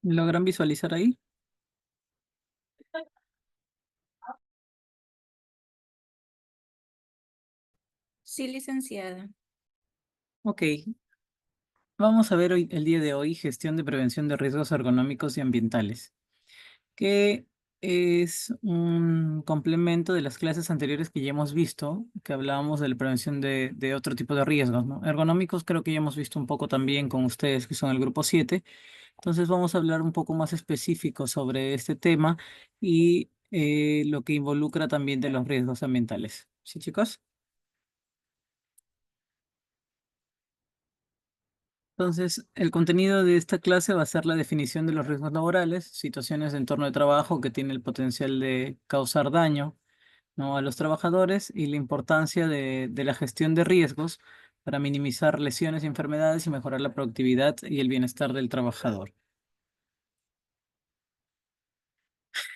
¿Logran visualizar ahí? Sí, licenciada. Ok, vamos a ver hoy, el día de hoy, gestión de prevención de riesgos ergonómicos y ambientales, que es un complemento de las clases anteriores que ya hemos visto, que hablábamos de la prevención de otro tipo de riesgos, ¿no? Ergonómicos creo que ya hemos visto un poco también con ustedes, que son el grupo 7. Entonces vamos a hablar un poco más específico sobre este tema y lo que involucra también de los riesgos ambientales. ¿Sí, chicos? Entonces, el contenido de esta clase va a ser la definición de los riesgos laborales, situaciones de entorno de trabajo que tiene el potencial de causar daño, ¿no?, a los trabajadores y la importancia de la gestión de riesgos para minimizar lesiones y enfermedades y mejorar la productividad y el bienestar del trabajador.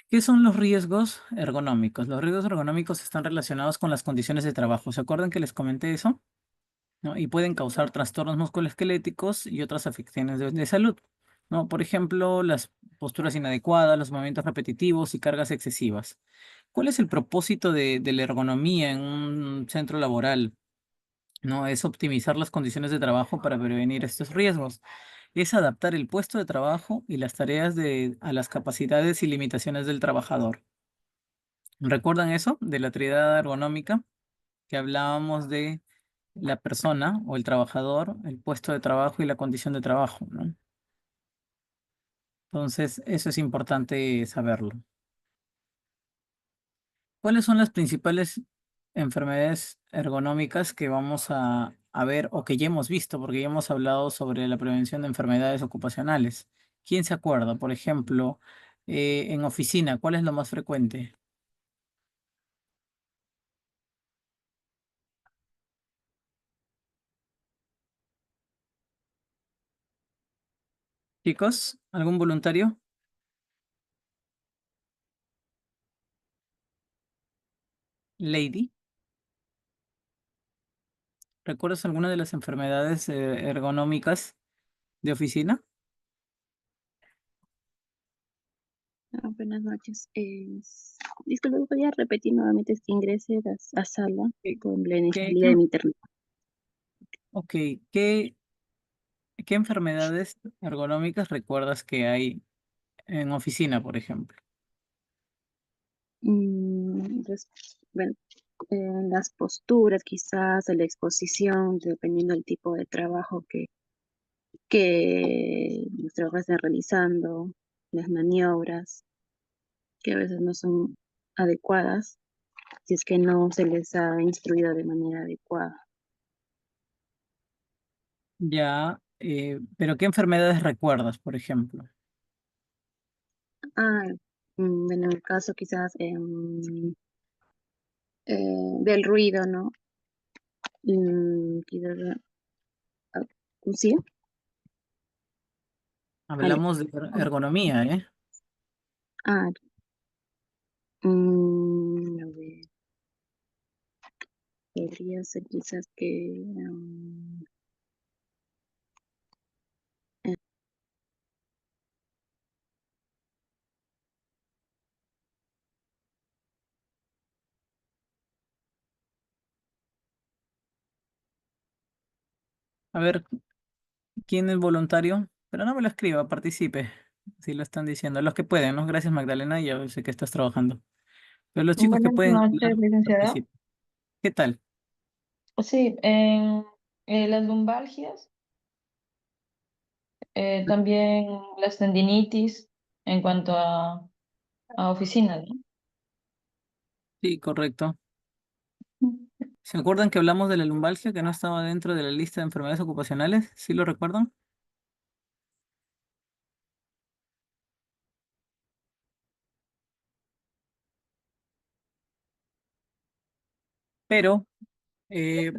¿Qué son los riesgos ergonómicos? Los riesgos ergonómicos están relacionados con las condiciones de trabajo. ¿Se acuerdan que les comenté eso? ¿No? Y pueden causar trastornos musculoesqueléticos y otras afecciones de salud, ¿no? Por ejemplo, las posturas inadecuadas, los movimientos repetitivos y cargas excesivas. ¿Cuál es el propósito de la ergonomía en un centro laboral? ¿No? Es optimizar las condiciones de trabajo para prevenir estos riesgos. Es adaptar el puesto de trabajo y las tareas a las capacidades y limitaciones del trabajador. ¿Recuerdan eso de la triada ergonómica? Que hablábamos de la persona o el trabajador, el puesto de trabajo y la condición de trabajo, ¿no? Entonces, eso es importante saberlo. ¿Cuáles son las principales enfermedades ergonómicas que vamos a ver o que ya hemos visto? Porque ya hemos hablado sobre la prevención de enfermedades ocupacionales. ¿Quién se acuerda? Por ejemplo, en oficina, ¿cuál es lo más frecuente? Chicos, ¿algún voluntario? Lady, ¿recuerdas alguna de las enfermedades ergonómicas de oficina? Buenas noches. Disculpe, ¿podría repetir nuevamente este ingrese a sala ¿Qué, por la qué, inestabilidad de qué- mi internet? ok, ¿qué enfermedades ergonómicas recuerdas que hay en oficina, por ejemplo? Pues, bueno, las posturas, quizás, la exposición, dependiendo del tipo de trabajo que los trabajadores estén realizando, las maniobras, que a veces no son adecuadas, si es que no se les ha instruido de manera adecuada. Ya, pero ¿qué enfermedades recuerdas, por ejemplo? Ah, bueno, en el caso quizás del ruido, ¿no? Quizás, ah, sí, aló. Hablamos de ergonomía, ¿eh? Ah, a ver, podría ser quizás que, A ver, ¿quién es voluntario? Pero no me lo escriba, participe, si lo están diciendo. Los que pueden, ¿no? Gracias, Magdalena, yo sé que estás trabajando. Pero los chicos que Buenas pueden hablar, noches, licenciada. participen. ¿Qué tal? Sí, en las lumbalgias, también las tendinitis en cuanto a oficina, ¿no? Sí, correcto. ¿Se acuerdan que hablamos de la lumbalgia que no estaba dentro de la lista de enfermedades ocupacionales? ¿Sí lo recuerdan? Pero,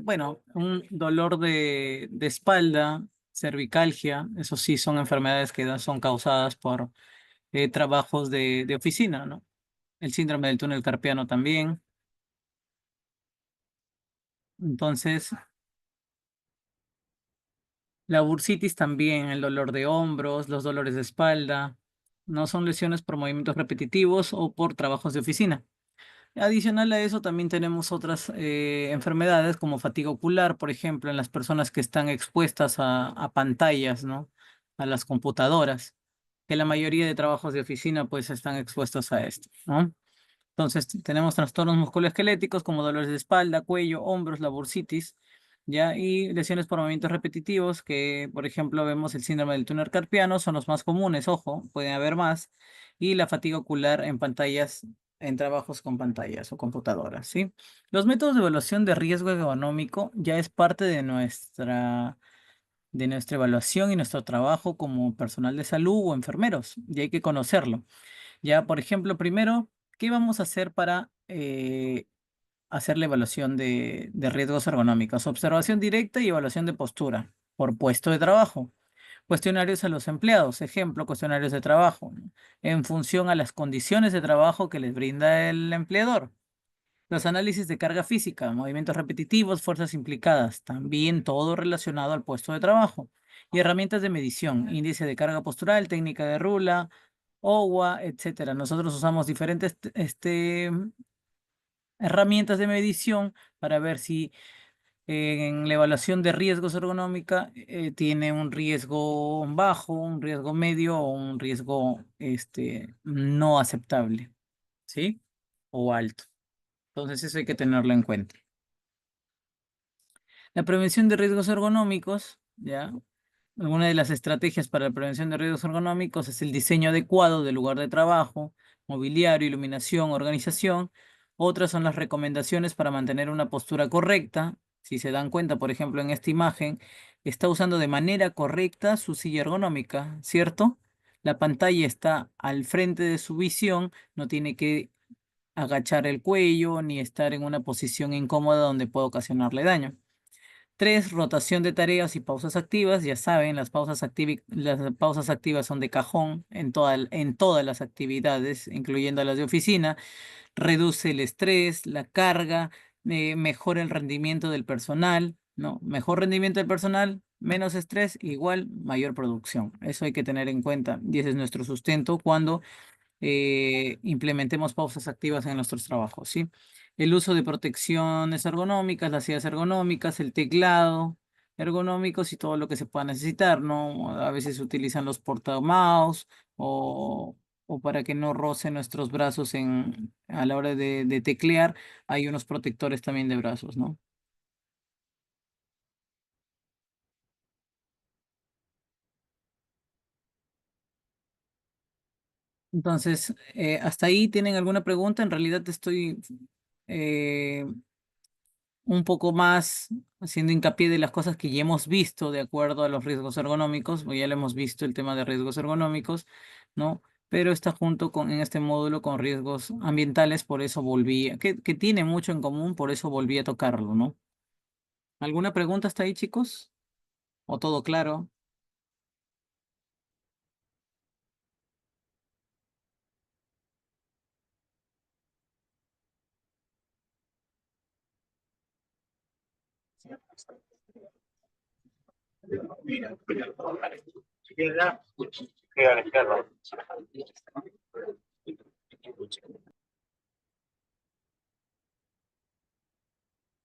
bueno, un dolor de espalda, cervicalgia, eso sí son enfermedades que son causadas por trabajos de oficina, ¿no? El síndrome del túnel carpiano también. Entonces, La bursitis también, el dolor de hombros, los dolores de espalda, no son lesiones por movimientos repetitivos o por trabajos de oficina. Adicional a eso, también tenemos otras enfermedades como fatiga ocular, por ejemplo, en las personas que están expuestas a pantallas, ¿no? A las computadoras, que la mayoría de trabajos de oficina pues están expuestos a esto, ¿no? Entonces, tenemos trastornos musculoesqueléticos como dolores de espalda, cuello, hombros, la bursitis, ¿ya? Y lesiones por movimientos repetitivos, que por ejemplo vemos el síndrome del túnel carpiano, son los más comunes, ojo, pueden haber más, y la fatiga ocular en pantallas, en trabajos con pantallas o computadoras, ¿sí? Los métodos de evaluación de riesgo ergonómico ya es parte de nuestra evaluación y nuestro trabajo como personal de salud o enfermeros, y hay que conocerlo. Ya, por ejemplo, primero, ¿qué vamos a hacer para hacer la evaluación de riesgos ergonómicos? Observación directa y evaluación de postura por puesto de trabajo. Cuestionarios a los empleados, ejemplo, cuestionarios de trabajo, ¿no? En función a las condiciones de trabajo que les brinda el empleador. Los análisis de carga física, movimientos repetitivos, fuerzas implicadas, también todo relacionado al puesto de trabajo. Y herramientas de medición, índice de carga postural, técnica de rula, OWA, etcétera. Nosotros usamos diferentes herramientas de medición para ver si en la evaluación de riesgos ergonómica tiene un riesgo bajo, un riesgo medio o un riesgo no aceptable, ¿sí? O alto. Entonces eso hay que tenerlo en cuenta. La prevención de riesgos ergonómicos, ¿ya? Alguna de las estrategias para la prevención de riesgos ergonómicos es el diseño adecuado del lugar de trabajo, mobiliario, iluminación, organización. Otras son las recomendaciones para mantener una postura correcta. Si se dan cuenta, por ejemplo, en esta imagen, está usando de manera correcta su silla ergonómica, ¿cierto? La pantalla está al frente de su visión, no tiene que agachar el cuello ni estar en una posición incómoda donde pueda ocasionarle daño. Tres, rotación de tareas y pausas activas. Ya saben, las pausas activas son de cajón en todas las actividades, incluyendo las de oficina. Reduce el estrés, la carga, mejora el rendimiento del personal, ¿no? Mejor rendimiento del personal, menos estrés, igual mayor producción. Eso hay que tener en cuenta y ese es nuestro sustento cuando implementemos pausas activas en nuestros trabajos, ¿sí? El uso de protecciones ergonómicas, las sillas ergonómicas, el teclado ergonómicos y todo lo que se pueda necesitar, ¿no? A veces se utilizan los portamouse o para que no roce nuestros brazos a la hora de teclear, hay unos protectores también de brazos, ¿no? Entonces, hasta ahí tienen alguna pregunta. En realidad estoy eh, un poco más haciendo hincapié de las cosas que ya hemos visto de acuerdo a los riesgos ergonómicos, o ya lo hemos visto el tema de riesgos ergonómicos, ¿no? Pero está junto en este módulo con riesgos ambientales, por eso que tiene mucho en común, por eso volví a tocarlo, ¿no? ¿Alguna pregunta hasta ahí, chicos? ¿O todo claro?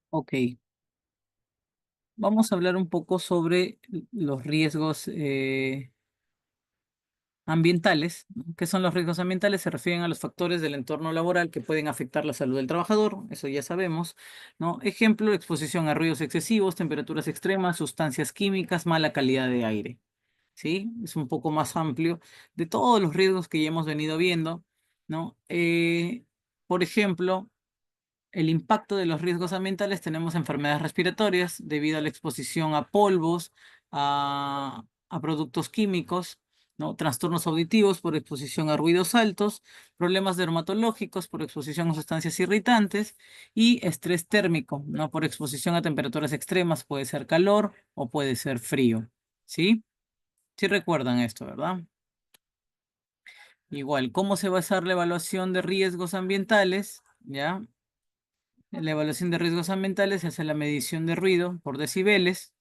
Ok, vamos a hablar un poco sobre los riesgos ambientales, ¿no? ¿Qué son los riesgos ambientales? Se refieren a los factores del entorno laboral que pueden afectar la salud del trabajador, eso ya sabemos, ¿no? Ejemplo, exposición a ruidos excesivos, temperaturas extremas, sustancias químicas, mala calidad de aire, ¿sí? Es un poco más amplio de todos los riesgos que ya hemos venido viendo, ¿no? Por ejemplo, el impacto de los riesgos ambientales, tenemos enfermedades respiratorias debido a la exposición a polvos, a productos químicos, ¿no? Trastornos auditivos por exposición a ruidos altos, problemas dermatológicos por exposición a sustancias irritantes y estrés térmico, ¿no? Por exposición a temperaturas extremas, puede ser calor o puede ser frío, ¿sí? Sí recuerdan esto, ¿verdad? Igual, ¿cómo se va a hacer la evaluación de riesgos ambientales? ¿Ya? En la evaluación de riesgos ambientales se hace la medición de ruido por decibeles,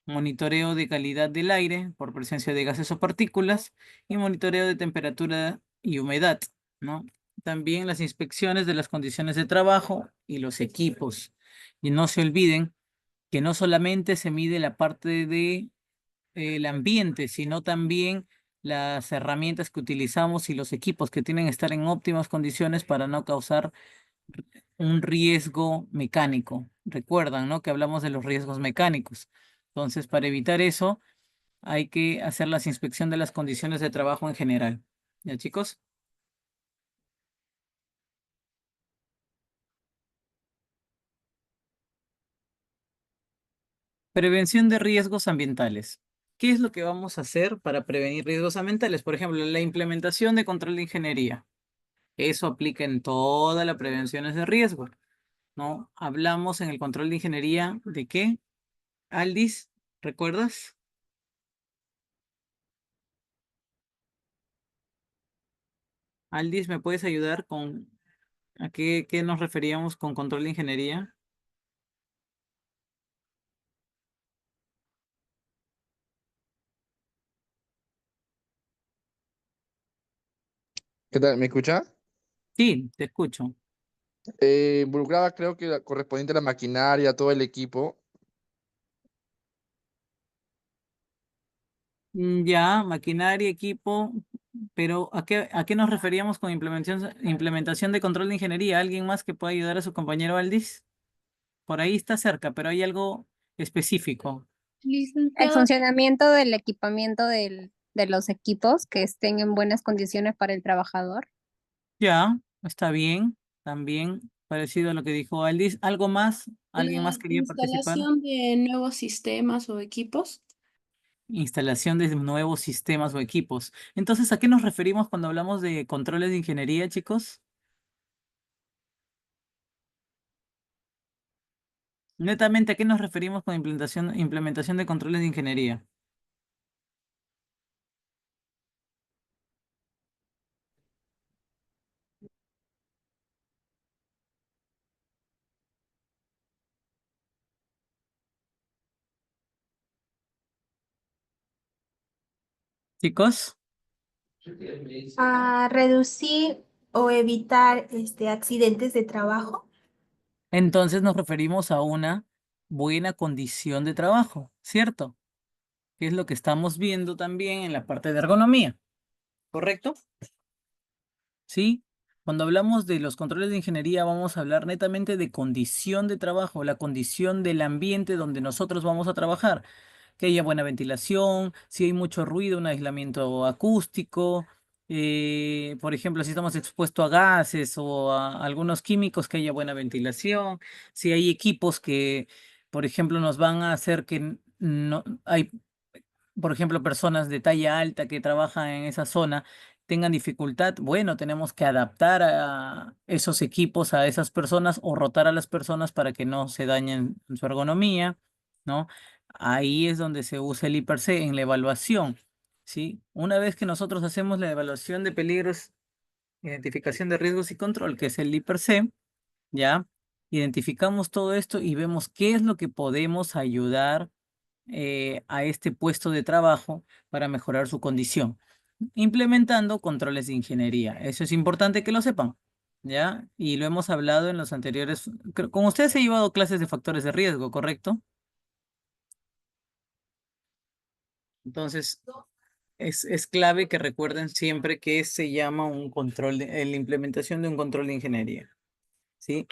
monitoreo de calidad del aire por presencia de gases o partículas y monitoreo de temperatura y humedad, ¿no? También las inspecciones de las condiciones de trabajo y los equipos. Y no se olviden que no solamente se mide la parte de el ambiente, sino también las herramientas que utilizamos y los equipos que tienen que estar en óptimas condiciones para no causar un riesgo mecánico. Recuerdan, ¿no? Que hablamos de los riesgos mecánicos. Entonces, para evitar eso, hay que hacer las inspección de las condiciones de trabajo en general. ¿Ya, chicos? Prevención de riesgos ambientales. ¿Qué es lo que vamos a hacer para prevenir riesgos ambientales? Por ejemplo, la implementación de control de ingeniería. Eso aplica en toda la prevenciones de riesgo, ¿no? Hablamos en el control de ingeniería de qué, Aldis, ¿recuerdas? Aldis, ¿me puedes ayudar con a qué nos referíamos con control de ingeniería? ¿Qué tal? ¿Me escucha? Sí, te escucho. Involucraba, creo que la correspondiente a la maquinaria, todo el equipo. Ya, maquinaria, equipo, pero a qué nos referíamos con implementación de control de ingeniería? ¿Alguien más que pueda ayudar a su compañero Aldis? Por ahí está cerca, pero hay algo específico. El Licenciado, funcionamiento del equipamiento de los equipos que estén en buenas condiciones para el trabajador. Ya, está bien, también parecido a lo que dijo Aldis. ¿Algo más? ¿Alguien más La quería participar? instalación de nuevos sistemas o equipos. Instalación de nuevos sistemas o equipos. Entonces, ¿a qué nos referimos cuando hablamos de controles de ingeniería, chicos? Netamente, ¿a qué nos referimos con implementación de controles de ingeniería? Chicos, A reducir o evitar accidentes de trabajo. entonces nos referimos a una buena condición de trabajo, ¿cierto? Que es lo que estamos viendo también en la parte de ergonomía, ¿correcto? ¿Sí? Cuando hablamos de los controles de ingeniería, vamos a hablar netamente de condición de trabajo, la condición del ambiente donde nosotros vamos a trabajar. Que haya buena ventilación, si hay mucho ruido, un aislamiento acústico, por ejemplo, si estamos expuestos a gases o a algunos químicos, que haya buena ventilación, si hay equipos que, por ejemplo, nos van a hacer que no hay, por ejemplo, personas de talla alta que trabajan en esa zona tengan dificultad, bueno, tenemos que adaptar a esos equipos a esas personas o rotar a las personas para que no se dañen en su ergonomía, ¿no? Ahí es donde se usa el I+C en la evaluación, ¿sí? Una vez que nosotros hacemos la evaluación de peligros, identificación de riesgos y control, que es el I+C, ¿ya? Identificamos todo esto y vemos qué es lo que podemos ayudar a este puesto de trabajo para mejorar su condición, implementando controles de ingeniería. Eso es importante que lo sepan, ¿ya? Y lo hemos hablado en los anteriores. Con ustedes he llevado clases de factores de riesgo, ¿correcto? Entonces, es clave que recuerden siempre que se llama un control la implementación de un control de ingeniería, ¿sí?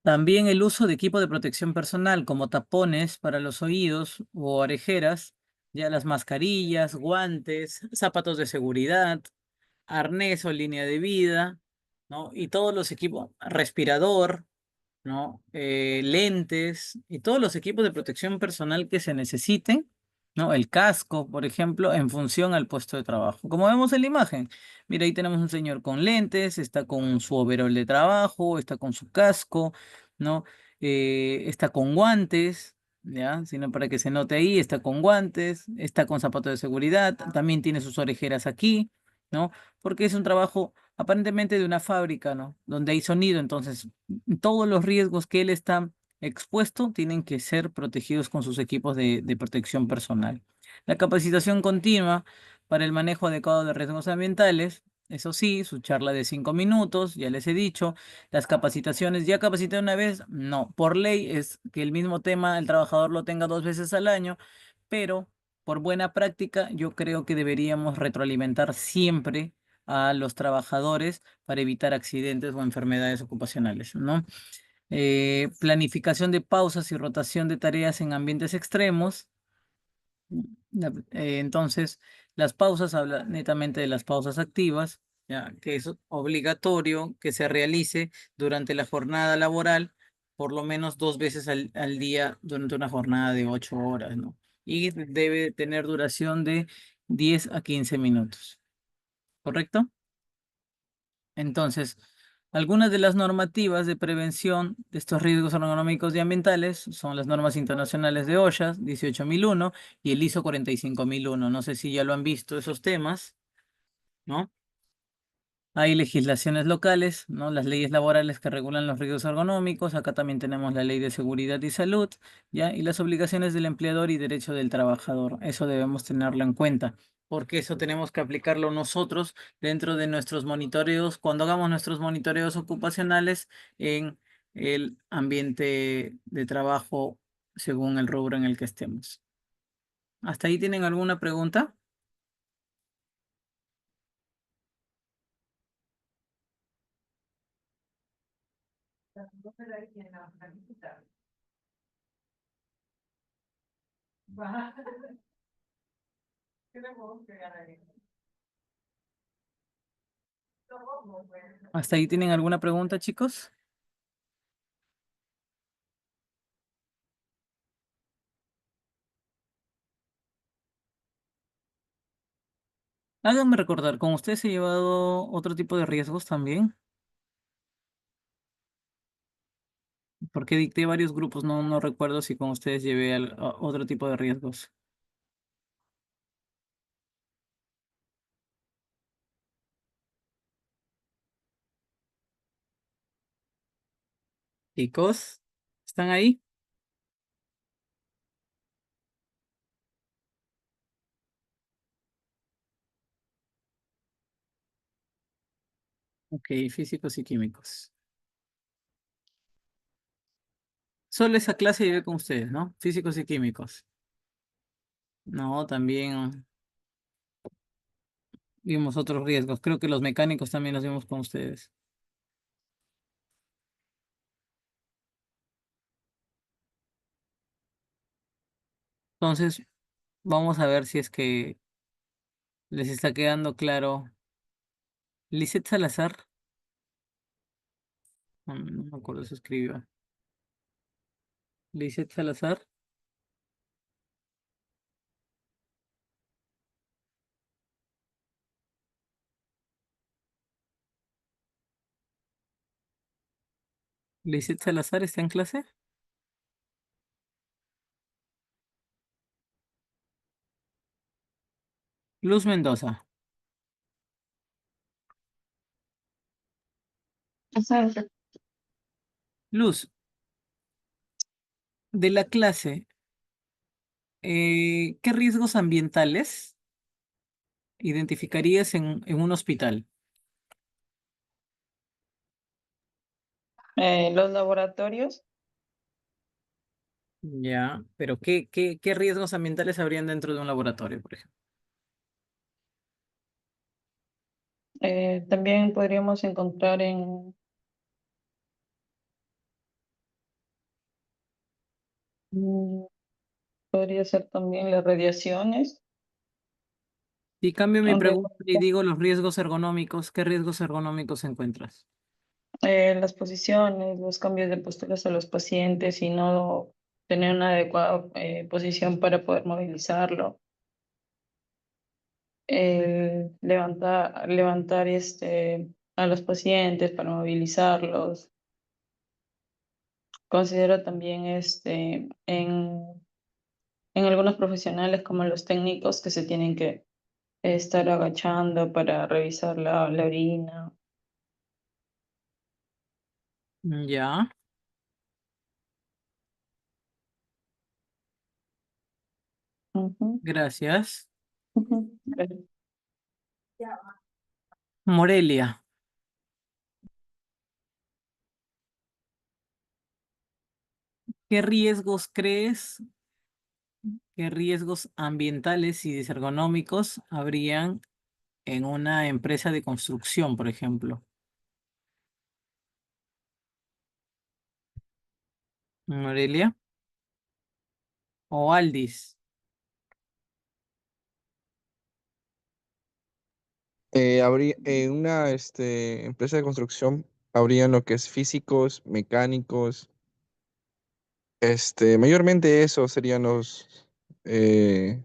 También el uso de equipo de protección personal como tapones para los oídos o orejeras, ya las mascarillas, guantes, zapatos de seguridad, arnés o línea de vida, ¿no? Y todos los equipos, respirador, ¿no? Lentes y todos los equipos de protección personal que se necesiten, ¿no? El casco, por ejemplo, en función al puesto de trabajo. Como vemos en la imagen, mira, ahí tenemos un señor con lentes, está con su overol de trabajo, está con su casco, ¿no? Está con guantes, ¿ya? Sino para que se note ahí, está con guantes, está con zapatos de seguridad, también tiene sus orejeras aquí, ¿no? Porque es un trabajo aparentemente de una fábrica, ¿no? Donde hay sonido, entonces todos los riesgos que él está expuesto tienen que ser protegidos con sus equipos de protección personal. La capacitación continua para el manejo adecuado de riesgos ambientales, eso sí, su charla de 5 minutos, ya les he dicho, las capacitaciones, ¿ya capacité una vez? No, por ley es que el mismo tema el trabajador lo tenga 2 veces al año, pero por buena práctica yo creo que deberíamos retroalimentar siempre a los trabajadores para evitar accidentes o enfermedades ocupacionales, ¿no? Planificación de pausas y rotación de tareas en ambientes extremos. Entonces, las pausas, habla netamente de las pausas activas, ya, que es obligatorio que se realice durante la jornada laboral, por lo menos 2 veces al día durante una jornada de 8 horas, ¿no? Y debe tener duración de 10 a 15 minutos, ¿correcto? Entonces, algunas de las normativas de prevención de estos riesgos ergonómicos y ambientales son las normas internacionales de OSHA 18001 y el ISO 45001. No sé si ya lo han visto esos temas, ¿no? Hay legislaciones locales, ¿no? Las leyes laborales que regulan los riesgos ergonómicos. Acá también tenemos la ley de seguridad y salud, ¿ya? Y las obligaciones del empleador y derecho del trabajador. Eso debemos tenerlo en cuenta, porque eso tenemos que aplicarlo nosotros dentro de nuestros monitoreos, cuando hagamos nuestros monitoreos ocupacionales en el ambiente de trabajo según el rubro en el que estemos. ¿Hasta ahí tienen alguna pregunta? ¿Hasta ahí tienen alguna pregunta, chicos? Háganme recordar, ¿con ustedes se ha llevado otro tipo de riesgos también? Porque dicté varios grupos, no recuerdo si con ustedes llevé otro tipo de riesgos. Chicos, ¿están ahí? Ok, físicos y químicos. Solo esa clase llevé con ustedes, ¿no? Físicos y químicos. No, también vimos otros riesgos. Creo que los mecánicos también los vimos con ustedes. Entonces, vamos a ver si es que les está quedando claro. Lisette Salazar, no me acuerdo si escribió. Lisette Salazar, Lisette Salazar está en clase. Luz Mendoza. Exacto. Luz, de la clase, ¿qué riesgos ambientales identificarías en un hospital? Los laboratorios, Ya, pero ¿qué riesgos ambientales habrían dentro de un laboratorio, por ejemplo? también podríamos encontrar mm, podría ser también las radiaciones, Si cambio mi aunque pregunta y digo los riesgos ergonómicos, ¿qué riesgos ergonómicos encuentras? las posiciones, los cambios de posturas a los pacientes y no tener una adecuada posición para poder movilizarlo. Levantar a los pacientes para movilizarlos. Considero también en algunos profesionales como los técnicos que se tienen que estar agachando para revisar la orina Ya, Ujú, gracias. ujú. Gracias. Morelia, ¿qué riesgos crees, qué riesgos ambientales y ergonómicos habrían en una empresa de construcción, por ejemplo? Morelia o Aldis. En una empresa de construcción habrían lo que es físicos, mecánicos, mayormente esos serían eh,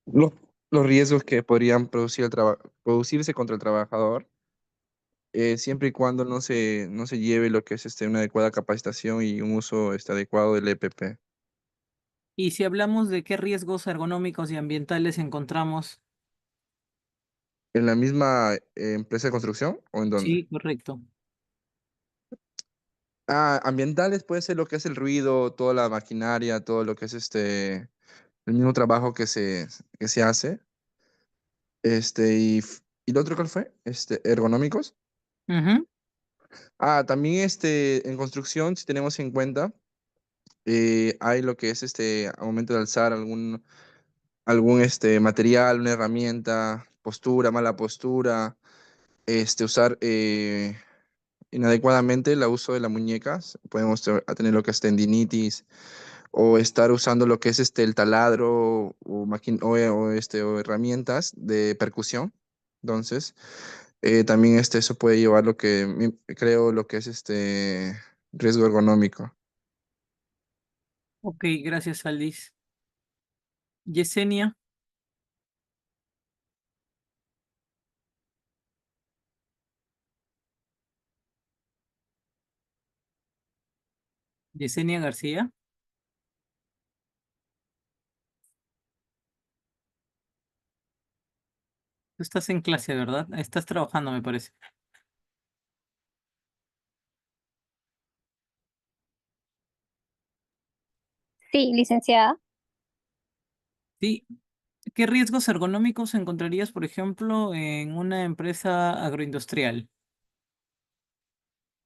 los, los riesgos que podrían producirse contra el trabajador, siempre y cuando no se lleve lo que es una adecuada capacitación y un uso adecuado del EPP. Y si hablamos de qué riesgos ergonómicos y ambientales encontramos, ¿En la misma empresa de construcción o en dónde? sí, correcto. Ah, ambientales puede ser lo que es el ruido, toda la maquinaria, todo lo que es el mismo trabajo que se hace. ¿Y el otro cuál fue? Ergonómicos. Ujú. Ah, también en construcción, si tenemos en cuenta, hay lo que es al momento de alzar algún material, una herramienta, postura, mala postura, usar inadecuadamente el uso de las muñecas, podemos tener lo que es tendinitis, o estar usando lo que es el taladro o herramientas de percusión. Entonces, también eso puede llevar creo lo que es riesgo ergonómico. Ok, gracias, Aldis. Yesenia, Yesenia García. Tú estás en clase, ¿verdad? Estás trabajando, me parece. Sí, licenciada. Sí. ¿Qué riesgos ergonómicos encontrarías, por ejemplo, en una empresa agroindustrial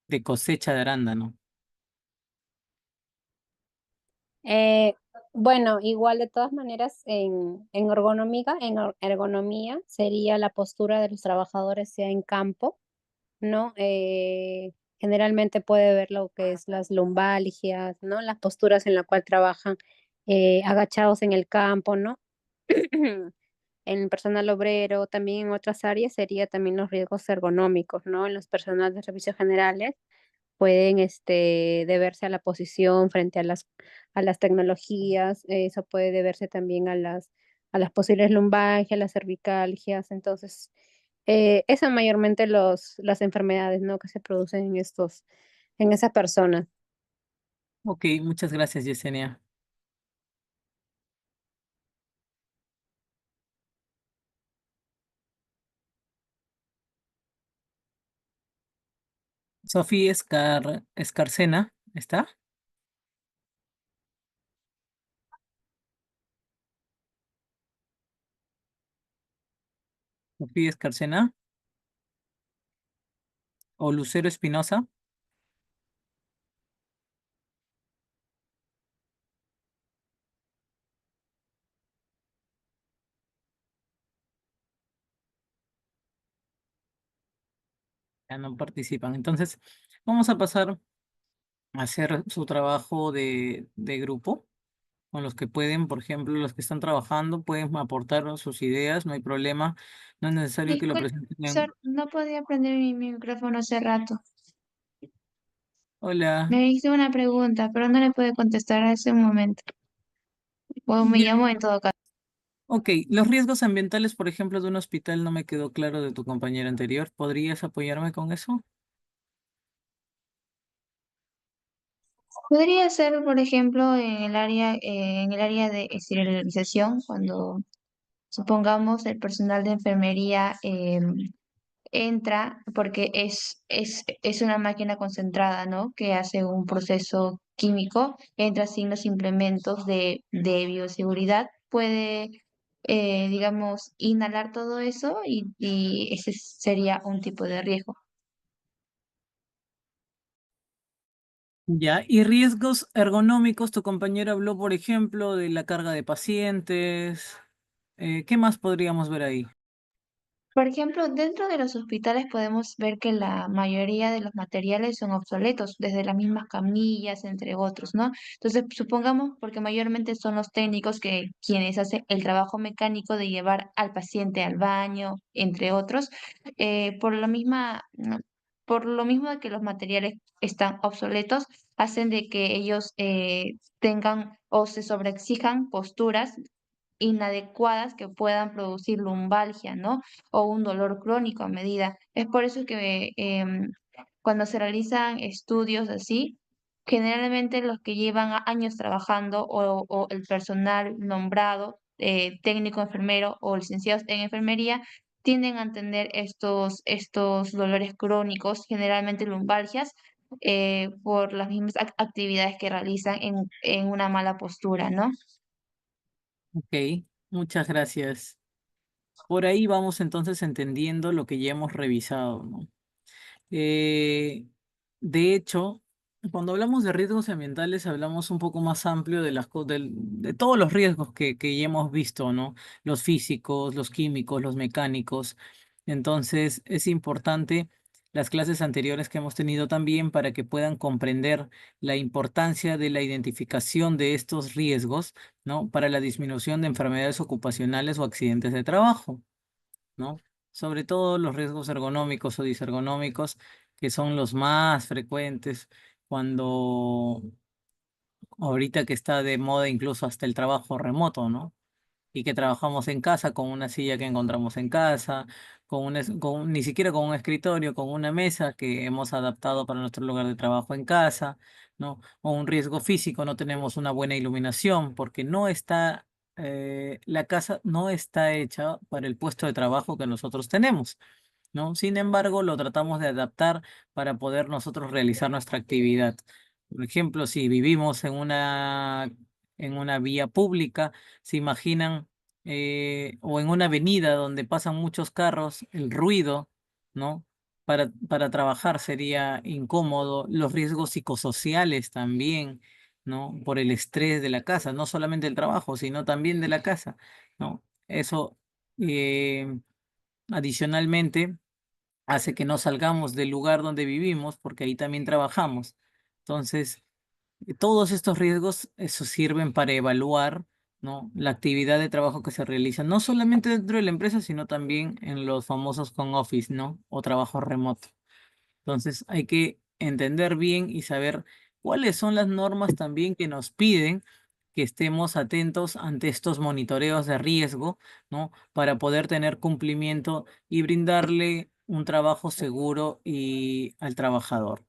de cosecha de arándano? Eh, bueno, igual de todas maneras en ergonómica, ergonomía sería la postura de los trabajadores sea en campo, ¿no? Generalmente puede ver lo que es las lumbalgias, ¿no? Las posturas en la cual trabajan agachados en el campo, ¿no? En el personal obrero, también en otras áreas sería también los riesgos ergonómicos, ¿no? En los personal de servicios generales pueden deberse a la posición frente a las tecnologías, eso puede deberse también a las posibles lumbalgias, las cervicalgias, entonces, esas son mayormente las enfermedades, ¿no? Que se producen en esas personas. Ok, muchas gracias, Yesenia. Sofía Escarcena, ¿está? Sofía Escarcena o Lucero Espinosa. Ya no participan. Entonces, vamos a pasar a hacer su trabajo de grupo, con los que pueden, por ejemplo, los que están trabajando, pueden aportar sus ideas, no hay problema. No es necesario que lo Disculpe, presenten profesor, no podía prender mi micrófono hace rato. Hola. Me hizo una pregunta, pero no le puede contestar a ese momento. O me Ya. llamó en todo caso. Ok, los riesgos ambientales, por ejemplo, de un hospital no me quedó claro de tu compañera anterior. ¿Podrías apoyarme con eso? Podría ser, por ejemplo, en el área de esterilización, cuando supongamos el personal de enfermería entra porque es una máquina concentrada, ¿no? Que hace un proceso químico, entra sin los implementos de bioseguridad, puede, digamos, inhalar todo eso y ese sería un tipo de riesgo. Ya, y riesgos ergonómicos, tu compañero habló, por ejemplo, de la carga de pacientes. ¿Qué más podríamos ver ahí? Por ejemplo, dentro de los hospitales podemos ver que la mayoría de los materiales son obsoletos, desde las mismas camillas, entre otros, ¿no? Entonces, supongamos, porque mayormente son los técnicos que quienes hacen el trabajo mecánico de llevar al paciente al baño, entre otros, por la misma, ¿no? Por lo mismo de que los materiales están obsoletos, hacen de que ellos tengan o se sobreexijan posturas inadecuadas que puedan producir lumbalgia, ¿no? O un dolor crónico a medida. Es por eso que cuando se realizan estudios así, generalmente los que llevan años trabajando o el personal nombrado, técnico enfermero o licenciados en enfermería, tienden a tener estos dolores crónicos, generalmente lumbalgias, por las mismas actividades que realizan en una mala postura, ¿no? Ok, muchas gracias. Por ahí vamos entonces entendiendo lo que ya hemos revisado, ¿no? Eh, de hecho, cuando hablamos de riesgos ambientales, hablamos un poco más amplio de de todos los riesgos que ya hemos visto, ¿no? Los físicos, los químicos, los mecánicos. Entonces, es importante las clases anteriores que hemos tenido también para que puedan comprender la importancia de la identificación de estos riesgos, ¿no? Para la disminución de enfermedades ocupacionales o accidentes de trabajo, ¿no? Sobre todo los riesgos ergonómicos o disergonómicos, que son los más frecuentes cuando ahorita que está de moda incluso hasta el trabajo remoto, ¿no? Y que trabajamos en casa con una silla que encontramos en casa, ni siquiera con un escritorio, con una mesa que hemos adaptado para nuestro lugar de trabajo en casa, ¿no? O un riesgo físico, no tenemos una buena iluminación porque no está, la casa no está hecha para el puesto de trabajo que nosotros tenemos, ¿no? Sin embargo, lo tratamos de adaptar para poder nosotros realizar nuestra actividad. Por ejemplo, si vivimos en una vía pública, se imaginan, o en una avenida donde pasan muchos carros, el ruido, ¿no? Para trabajar sería incómodo, los riesgos psicosociales también, ¿no? Por el estrés de la casa, no solamente el trabajo, sino también de la casa, ¿no? Eso, eh, adicionalmente, hace que no salgamos del lugar donde vivimos porque ahí también trabajamos. Entonces, todos estos riesgos, eso sirven para evaluar, ¿no? La actividad de trabajo que se realiza, no solamente dentro de la empresa, sino también en los famosos home office, ¿no? O trabajo remoto. Entonces hay que entender bien y saber cuáles son las normas también que nos piden que estemos atentos ante estos monitoreos de riesgo, ¿no? Para poder tener cumplimiento y brindarle un trabajo seguro y al trabajador.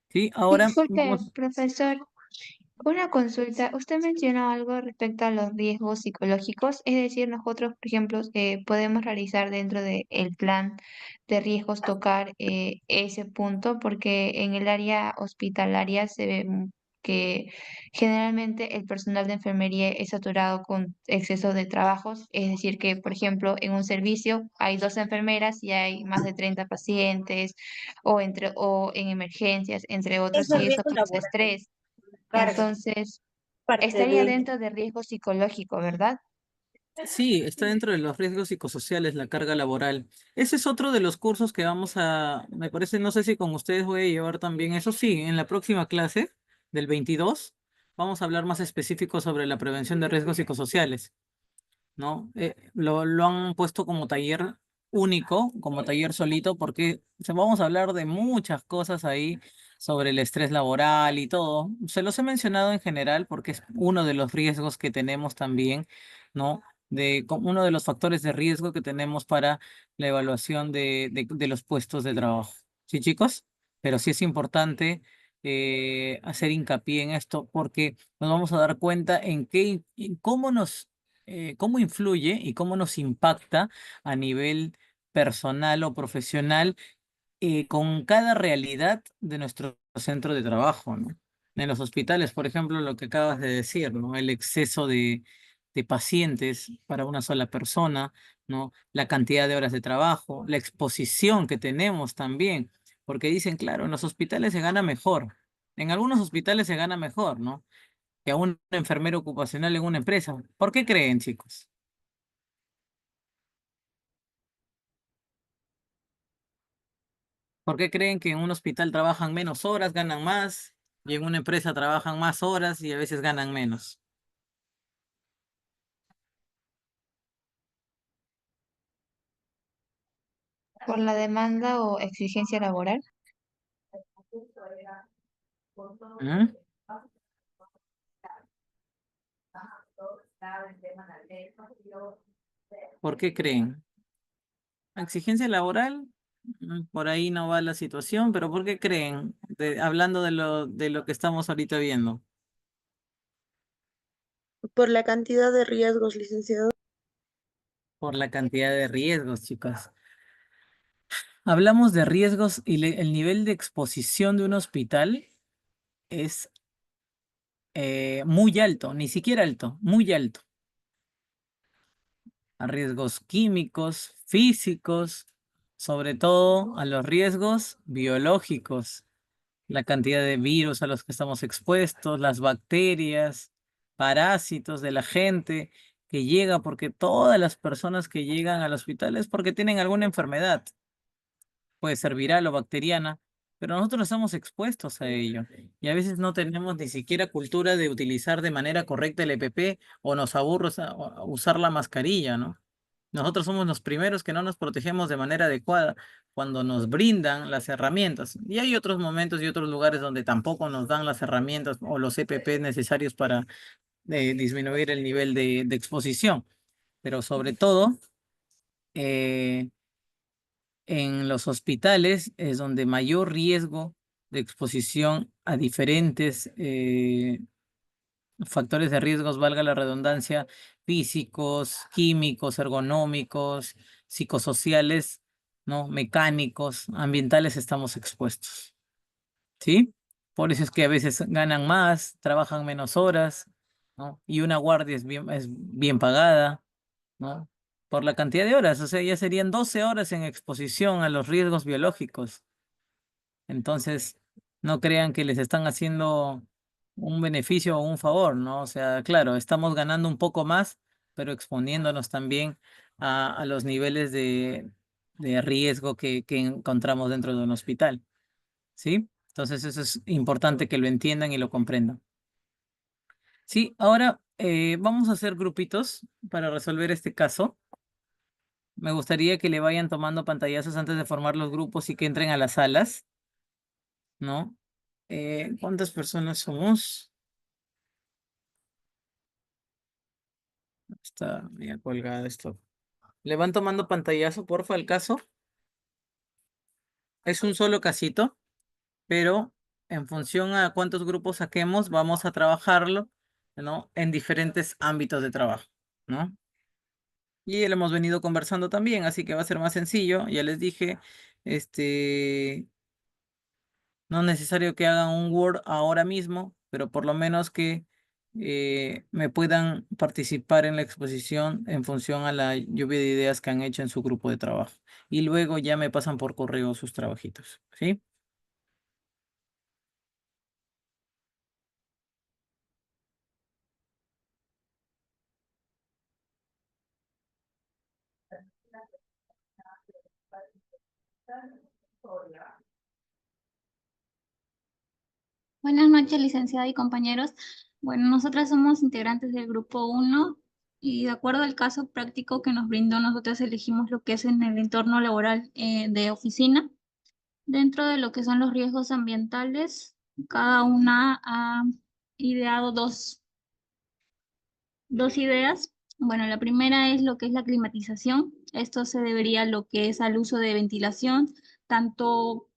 ¿Sí? Ahora Disculpe, vamos. profesor, una consulta. Usted mencionó algo respecto a los riesgos psicológicos, es decir, nosotros, por ejemplo, podemos realizar dentro del plan de riesgos tocar ese punto, porque en el área hospitalaria se ve que generalmente el personal de enfermería es saturado con exceso de trabajos, es decir, que, por ejemplo, en un servicio hay 2 enfermeras y hay más de 30 pacientes, o en emergencias, entre otros, Esos y eso riesgos causa laborales, estrés. carga, Entonces, parte estaría de... dentro de riesgo psicológico, ¿verdad? Sí, está dentro de los riesgos psicosociales, la carga laboral. Ese es otro de los cursos que me parece, no sé si con ustedes voy a llevar también. Eso sí, en la próxima clase del 22 vamos a hablar más específico sobre la prevención de riesgos psicosociales, ¿no? Lo han puesto como taller único, como taller solito, porque vamos a hablar de muchas cosas ahí sobre el estrés laboral y todo. Se los he mencionado en general porque es uno de los riesgos que tenemos también, ¿no? Uno de los factores de riesgo que tenemos para la evaluación de los puestos de trabajo. ¿Sí, chicos? Pero sí es importante hacer hincapié en esto porque nos vamos a dar cuenta en cómo influye y cómo nos impacta a nivel personal o profesional con cada realidad de nuestro centro de trabajo, ¿no? En los hospitales, por ejemplo, lo que acabas de decir, ¿no? El exceso de pacientes para una sola persona, ¿no? La cantidad de horas de trabajo, la exposición que tenemos también, porque dicen, claro, en los hospitales se gana mejor. En algunos hospitales se gana mejor, ¿no? Que a un enfermero ocupacional en una empresa. ¿Por qué creen, chicos? ¿Por qué creen que en un hospital trabajan menos horas, ganan más, y en una empresa trabajan más horas y a veces ganan menos? Por la demanda o exigencia laboral. ¿Mm? ¿Por qué creen? ¿Exigencia laboral? Por ahí no va la situación, pero ¿por qué creen? Hablando de lo que estamos ahorita viendo. Por la cantidad de riesgos, licenciado. Por la cantidad de riesgos, chicos. Hablamos de riesgos y el nivel de exposición de un hospital es muy alto, ni siquiera alto, muy alto. A riesgos químicos, físicos, sobre todo a los riesgos biológicos, la cantidad de virus a los que estamos expuestos, las bacterias, parásitos de la gente que llega, porque todas las personas que llegan al hospital es porque tienen alguna enfermedad, puede ser viral o bacteriana, pero nosotros estamos expuestos a ello y a veces no tenemos ni siquiera cultura de utilizar de manera correcta el EPP o nos aburre usar la mascarilla, ¿no? Nosotros somos los primeros que no nos protegemos de manera adecuada cuando nos brindan las herramientas. Y hay otros momentos y otros lugares donde tampoco nos dan las herramientas o los EPP necesarios para disminuir el nivel de exposición. Pero sobre todo, eh, en los hospitales es donde mayor riesgo de exposición a diferentes factores de riesgos, valga la redundancia, físicos, químicos, ergonómicos, psicosociales, ¿no? Mecánicos, ambientales, estamos expuestos, ¿sí? Por eso es que a veces ganan más, trabajan menos horas, ¿no? Y una guardia es bien pagada, ¿no? Por la cantidad de horas, o sea, ya serían 12 horas en exposición a los riesgos biológicos. Entonces, no crean que les están haciendo un beneficio o un favor, ¿no? O sea, claro, estamos ganando un poco más, pero exponiéndonos también a los niveles de riesgo que encontramos dentro de un hospital, ¿sí? Entonces, eso es importante que lo entiendan y lo comprendan. Sí, ahora vamos a hacer grupitos para resolver este caso. Me gustaría que le vayan tomando pantallazos antes de formar los grupos y que entren a las salas, ¿no? ¿Cuántas personas somos? Está ya colgada esto. Le van tomando pantallazo, porfa, el caso. Es un solo casito, pero en función a cuántos grupos saquemos, vamos a trabajarlo, ¿no? En diferentes ámbitos de trabajo, ¿no? Y lo hemos venido conversando también, así que va a ser más sencillo. Ya les dije, este, no es necesario que hagan un Word ahora mismo, pero por lo menos que me puedan participar en la exposición en función a la lluvia de ideas que han hecho en su grupo de trabajo. Y luego ya me pasan por correo sus trabajitos, ¿sí? Buenas noches, licenciada y compañeros. Bueno, nosotras somos integrantes del grupo 1 y de acuerdo al caso práctico que nos brindó, nosotras elegimos lo que es en el entorno laboral de oficina. Dentro de lo que son los riesgos ambientales, cada una ha ideado dos ideas. Bueno, la primera es lo que es la climatización. Esto se debería a lo que es al uso de ventilación, tanto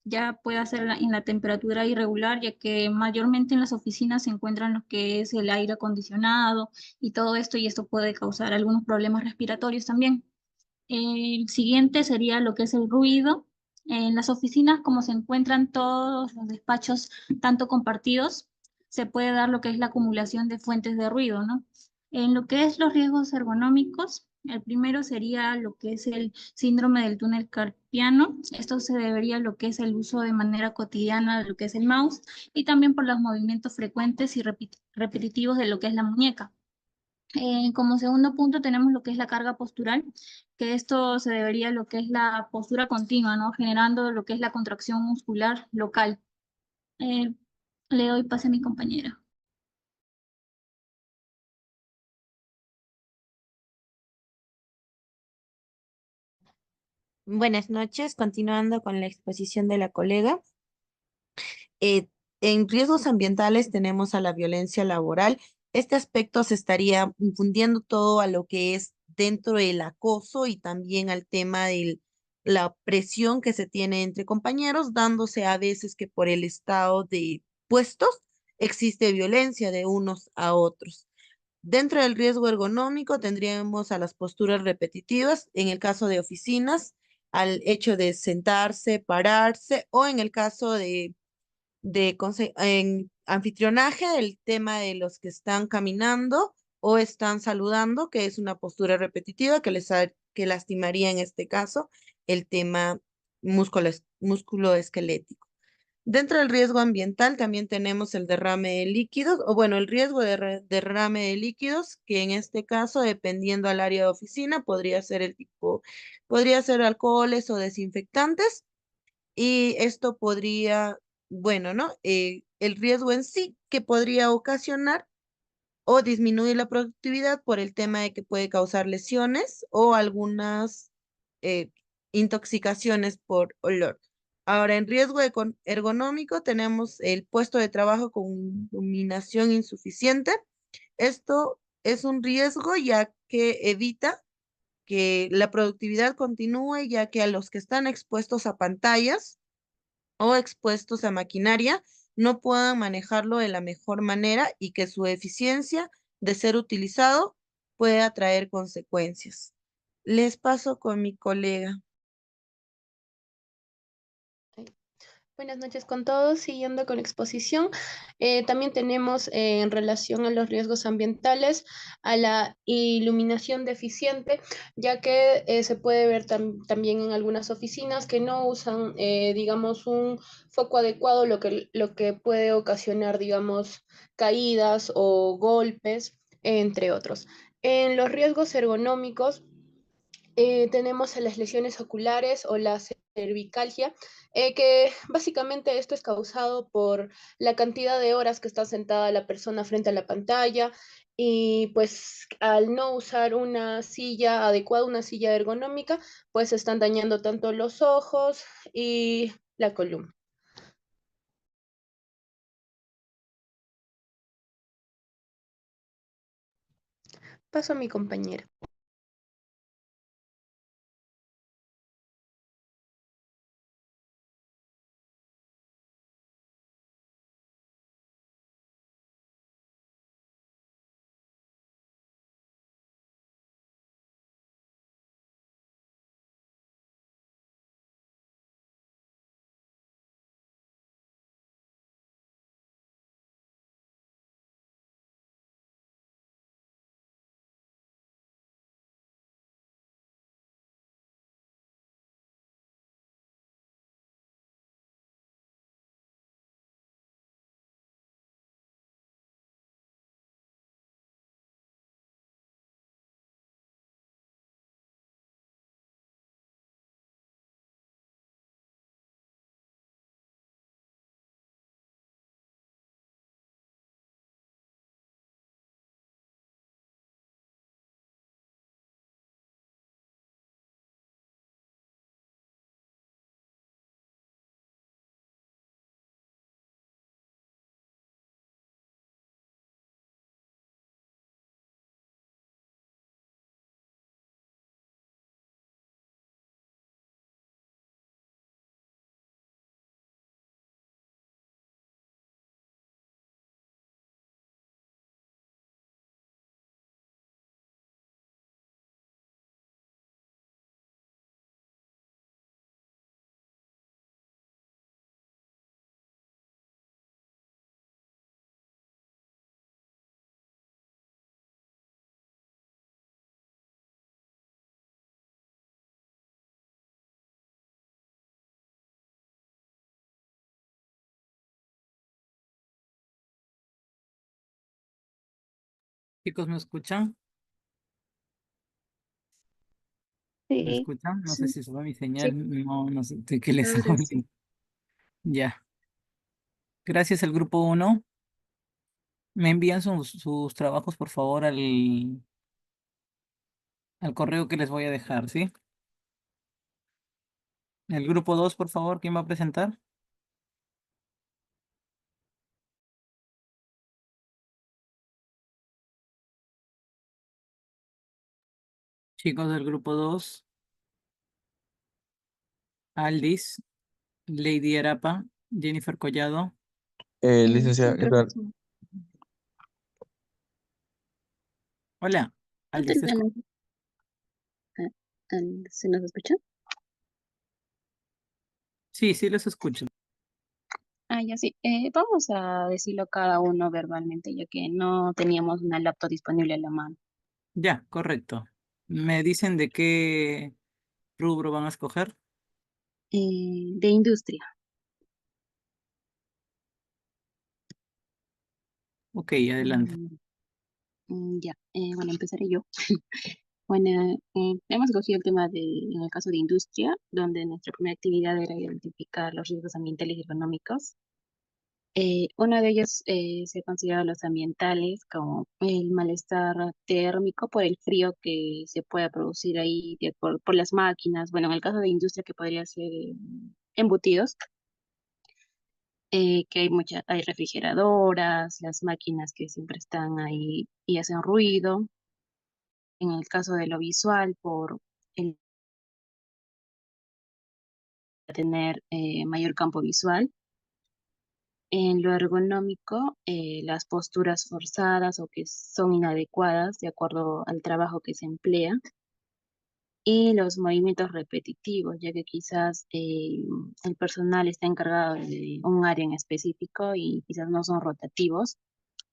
ya puede ser en la temperatura irregular, ya que mayormente en las oficinas se encuentran lo que es el aire acondicionado y todo esto, y esto puede causar algunos problemas respiratorios también. El siguiente sería lo que es el ruido. En las oficinas, como se encuentran todos los despachos, tanto compartidos, se puede dar lo que es la acumulación de fuentes de ruido, ¿no? En lo que es los riesgos ergonómicos, el primero sería lo que es el síndrome del túnel carpiano. Esto se debería a lo que es el uso de manera cotidiana de lo que es el mouse y también por los movimientos frecuentes y repetitivos de lo que es la muñeca. Como segundo punto tenemos lo que es la carga postural, que esto se debería a lo que es la postura continua, ¿no? Generando lo que es la contracción muscular local. Eh, Le doy pase a mi compañera. Buenas noches, continuando con la exposición de la colega. Eh, en riesgos ambientales tenemos a la violencia laboral. Este aspecto se estaría infundiendo todo a lo que es dentro del acoso y también al tema de la presión que se tiene entre compañeros, dándose a veces que por el estado de puestos existe violencia de unos a otros. Dentro del riesgo ergonómico tendríamos a las posturas repetitivas, en el caso de oficinas, al hecho de sentarse, pararse, o en el caso en anfitrionaje, el tema de los que están caminando o están saludando, que es una postura repetitiva que lastimaría en este caso el tema músculo esquelético. Dentro del riesgo ambiental también tenemos el derrame de líquidos, o bueno, el riesgo de derrame de líquidos, que en este caso, dependiendo al área de oficina, podría ser alcoholes o desinfectantes, y esto podría, bueno, ¿no? El riesgo en sí que podría ocasionar o disminuir la productividad por el tema de que puede causar lesiones o algunas eh, intoxicaciones por olor. Ahora, en riesgo ergonómico tenemos el puesto de trabajo con iluminación insuficiente. Esto es un riesgo ya que evita que la productividad continúe, ya que a los que están expuestos a pantallas o expuestos a maquinaria no puedan manejarlo de la mejor manera y que su eficiencia de ser utilizado pueda traer consecuencias. Les paso con mi colega. Buenas noches con todos. Siguiendo con la exposición, también tenemos en relación a los riesgos ambientales a la iluminación deficiente, ya que se puede ver también en algunas oficinas que no usan, digamos, un foco adecuado, lo que puede ocasionar, digamos, caídas o golpes, entre otros. En los riesgos ergonómicos, tenemos a las lesiones oculares o la cervicalgia, que básicamente esto es causado por la cantidad de horas que está sentada la persona frente a la pantalla y pues al no usar una silla adecuada, una silla ergonómica, pues están dañando tanto los ojos y la columna. Paso a mi compañera. Chicos, ¿me escuchan? ¿Me Sí, escuchan? No sé sí, si se va mi sí, señal. No, no sé qué les ahora hablo. sí. Ya. Gracias al grupo uno. Me envían sus trabajos, por favor, al correo que les voy a dejar, ¿sí? El grupo 2, por favor, ¿quién va a presentar? Chicos del grupo 2, Aldis, Lady Arapa, Jennifer Collado. Licenciada, ¿qué Creo que tal? es un... Hola, Aldis, ¿te escucho? ¿Se nos escucha? Sí, sí, los escucho. Ah, ya sí. Vamos a decirlo cada uno verbalmente, ya que no teníamos una laptop disponible a la mano. Ya, correcto. ¿Me dicen de qué rubro van a escoger? De industria. Ok, adelante. Ya, bueno, empezaré yo. Bueno, hemos escogido el tema en el caso de industria, donde nuestra primera actividad era identificar los riesgos ambientales y económicos. Uno de ellos se considera los ambientales, como el malestar térmico por el frío que se pueda producir ahí por las máquinas. Bueno, en el caso de industria que podría ser embutidos, que hay refrigeradoras, las máquinas que siempre están ahí y hacen ruido. En el caso de lo visual, por el tener mayor campo visual. En lo ergonómico, las posturas forzadas o que son inadecuadas de acuerdo al trabajo que se emplea. Y los movimientos repetitivos, ya que quizás el personal está encargado de un área en específico y quizás no son rotativos,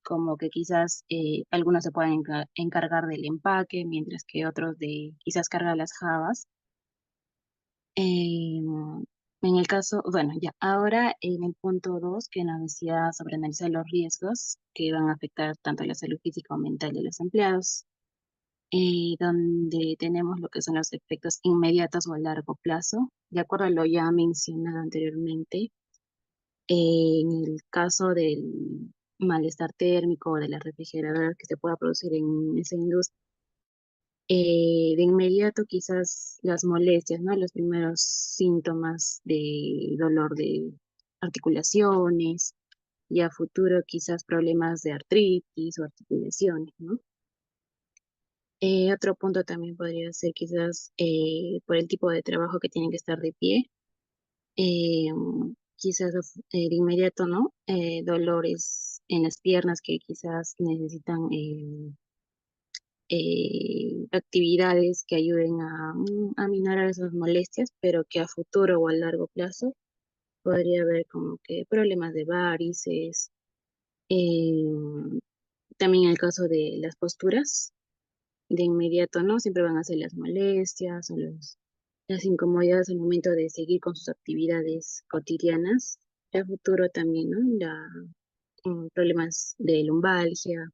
como que quizás algunos se pueden encargar del empaque, mientras que otros de quizás cargar las jabas. En el caso, bueno, ya ahora en el punto 2, que nos decía sobre analizar los riesgos que van a afectar tanto la salud física o mental de los empleados, donde tenemos lo que son los efectos inmediatos o a largo plazo, de acuerdo a lo ya mencionado anteriormente. En el caso del malestar térmico o de la refrigeradora que se pueda producir en esa industria, de inmediato quizás las molestias, ¿no? Los primeros síntomas de dolor de articulaciones y a futuro quizás problemas de artritis o articulaciones, ¿no? Otro punto también podría ser quizás por el tipo de trabajo que tienen que estar de pie, quizás de inmediato, ¿no? Dolores en las piernas que quizás necesitan actividades que ayuden a minorar esas molestias, pero que a futuro o a largo plazo podría haber como que problemas de varices. eh, También en el caso de las posturas, de inmediato, ¿no? Siempre van a ser las molestias o las incomodidades al momento de seguir con sus actividades cotidianas. A futuro también, ¿no? Problemas de lumbalgia,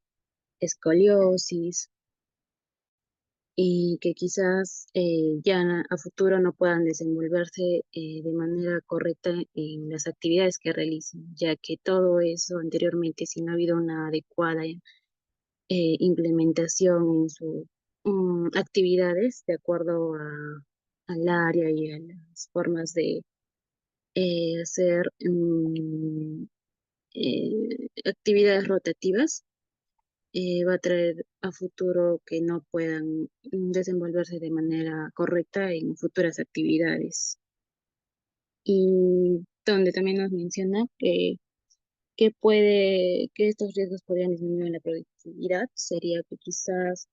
escoliosis, y que quizás ya a futuro no puedan desenvolverse de manera correcta en las actividades que realicen, ya que todo eso anteriormente, si no ha habido una adecuada implementación en sus actividades de acuerdo al área y a las formas de hacer actividades rotativas, va a traer a futuro que no puedan desenvolverse de manera correcta en futuras actividades. Y donde también nos menciona que estos riesgos podrían disminuir la productividad, sería que quizás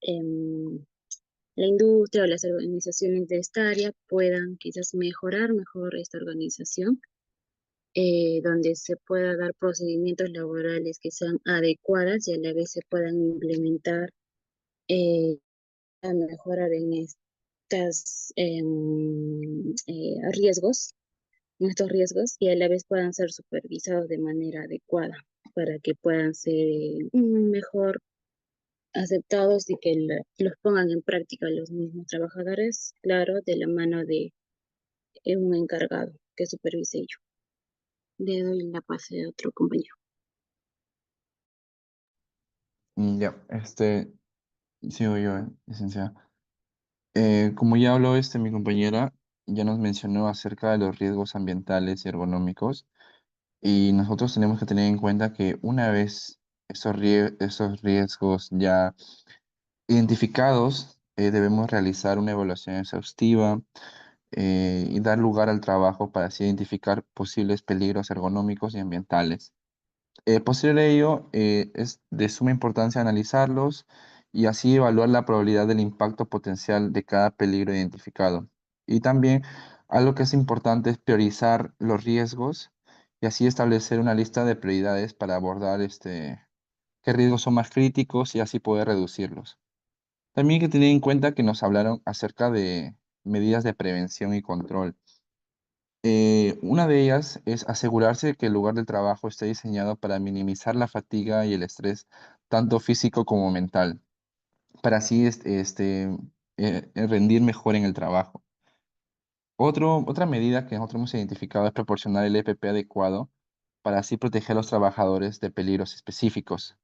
la industria o las organizaciones de esta área puedan quizás mejorar mejor esta organización, donde se pueda dar procedimientos laborales que sean adecuadas y a la vez se puedan implementar a mejorar en en estos riesgos y a la vez puedan ser supervisados de manera adecuada para que puedan ser mejor aceptados y que los pongan en práctica los mismos trabajadores, claro, de la mano de un encargado que supervise ello. Le doy la pase a otro compañero. Ya, sigo yo, licenciada. Como ya habló mi compañera, ya nos mencionó acerca de los riesgos ambientales y ergonómicos, y nosotros tenemos que tener en cuenta que una vez esos riesgos ya identificados, debemos realizar una evaluación exhaustiva y dar lugar al trabajo para así identificar posibles peligros ergonómicos y ambientales. Posterior a ello, es de suma importancia analizarlos y así evaluar la probabilidad del impacto potencial de cada peligro identificado. Y también algo que es importante es priorizar los riesgos y así establecer una lista de prioridades para abordar qué riesgos son más críticos y así poder reducirlos. También hay que tener en cuenta que nos hablaron acerca de medidas de prevención y control. Una de ellas es asegurarse de que el lugar de trabajo esté diseñado para minimizar la fatiga y el estrés, tanto físico como mental, para así rendir mejor en el trabajo. Otra medida que nosotros hemos identificado es proporcionar el EPP adecuado para así proteger a los trabajadores de peligros específicos.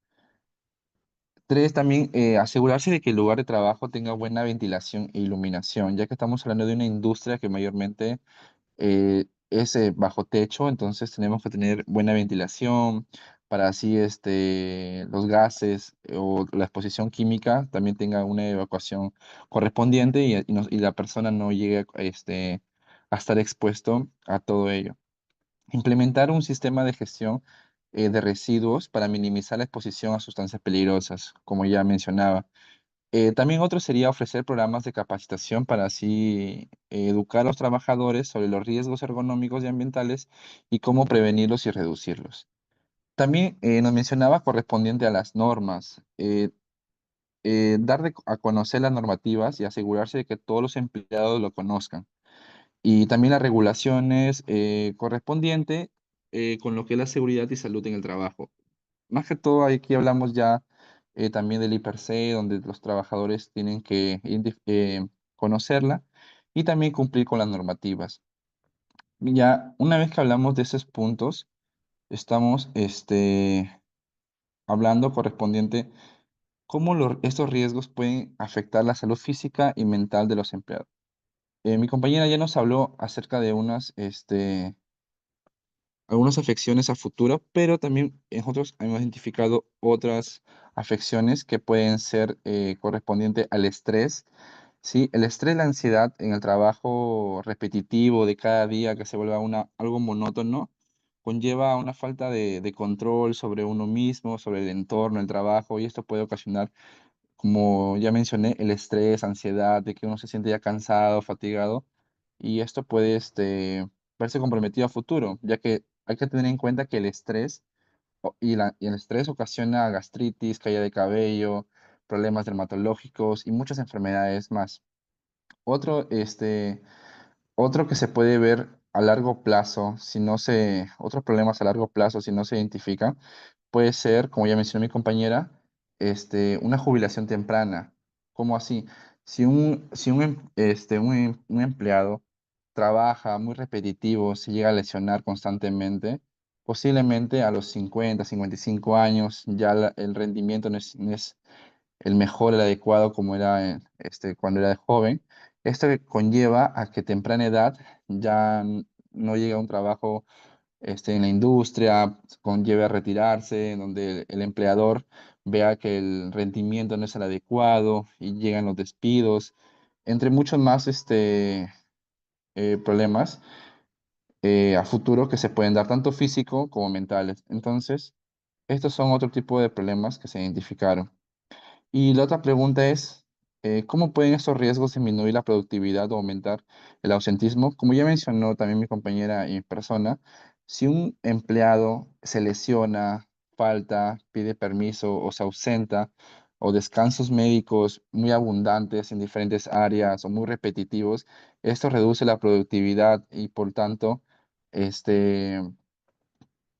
Tres, también asegurarse de que el lugar de trabajo tenga buena ventilación e iluminación, ya que estamos hablando de una industria que mayormente es bajo techo, entonces tenemos que tener buena ventilación para así los gases o la exposición química también tenga una evacuación correspondiente y la persona no llegue a estar expuesto a todo ello. Implementar un sistema de gestión de residuos para minimizar la exposición a sustancias peligrosas, como ya mencionaba. También otro sería ofrecer programas de capacitación para así educar a los trabajadores sobre los riesgos ergonómicos y ambientales y cómo prevenirlos y reducirlos. También nos mencionaba correspondiente a las normas, a conocer las normativas y asegurarse de que todos los empleados lo conozcan. Y también las regulaciones correspondientes con lo que es la seguridad y salud en el trabajo. Más que todo, aquí hablamos ya también del IPRC, donde los trabajadores tienen que conocerla y también cumplir con las normativas. Ya una vez que hablamos de esos puntos, estamos hablando correspondiente cómo estos riesgos pueden afectar la salud física y mental de los empleados. Mi compañera ya nos habló acerca de algunas afecciones a futuro, pero también nosotros hemos identificado otras afecciones que pueden ser correspondientes al estrés. Sí, el estrés, la ansiedad en el trabajo repetitivo de cada día que se vuelva algo monótono, conlleva una falta de control sobre uno mismo, sobre el entorno, el trabajo, y esto puede ocasionar, como ya mencioné, el estrés, ansiedad, de que uno se siente ya cansado, fatigado, y esto puede verse comprometido a futuro, ya que hay que tener en cuenta que el estrés y el estrés ocasiona gastritis, caída de cabello, problemas dermatológicos y muchas enfermedades más. Otro, otro que se puede ver a largo plazo, otros problemas a largo plazo, si no se identifican, puede ser, como ya mencionó mi compañera, una jubilación temprana. ¿Cómo así? Si un empleado trabaja muy repetitivo, se llega a lesionar constantemente, posiblemente a los 50, 55 años ya el rendimiento no es el mejor, el adecuado como era cuando era joven. Esto que conlleva a que temprana edad ya no llega a un trabajo en la industria, conlleve a retirarse, donde el empleador vea que el rendimiento no es el adecuado y llegan los despidos, entre muchos más problemas a futuro que se pueden dar tanto físico como mentales. Entonces, estos son otro tipo de problemas que se identificaron. Y la otra pregunta es, ¿cómo pueden estos riesgos disminuir la productividad o aumentar el ausentismo? Como ya mencionó también mi compañera en persona, si un empleado se lesiona, falta, pide permiso o se ausenta, o descansos médicos muy abundantes en diferentes áreas o muy repetitivos, esto reduce la productividad y por tanto, este,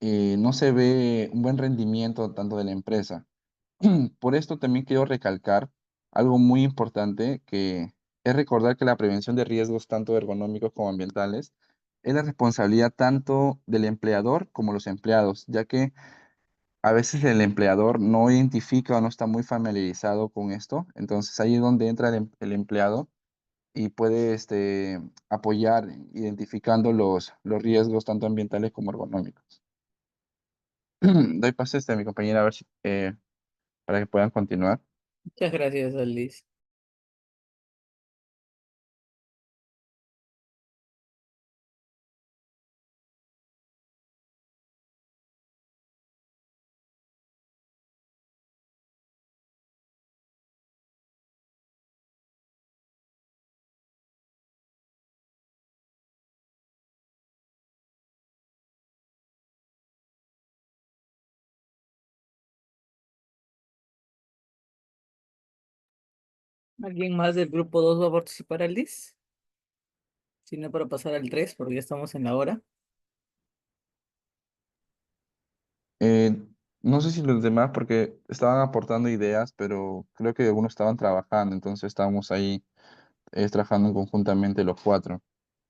no se ve un buen rendimiento tanto de la empresa. Por esto también quiero recalcar algo muy importante, que es recordar que la prevención de riesgos tanto ergonómicos como ambientales es la responsabilidad tanto del empleador como los empleados, ya que a veces el empleador no identifica o no está muy familiarizado con esto. Entonces ahí es donde entra el empleado y puede apoyar identificando los riesgos tanto ambientales como ergonómicos. Doy paso a mi compañera a ver si, para que puedan continuar. Muchas gracias, Alice. ¿Alguien más del grupo 2 va a participar, Alice? Si no, para pasar al 3, porque ya estamos en la hora. Eh, no sé si los demás, porque estaban aportando ideas, pero creo que algunos estaban trabajando, entonces estábamos ahí trabajando conjuntamente los cuatro.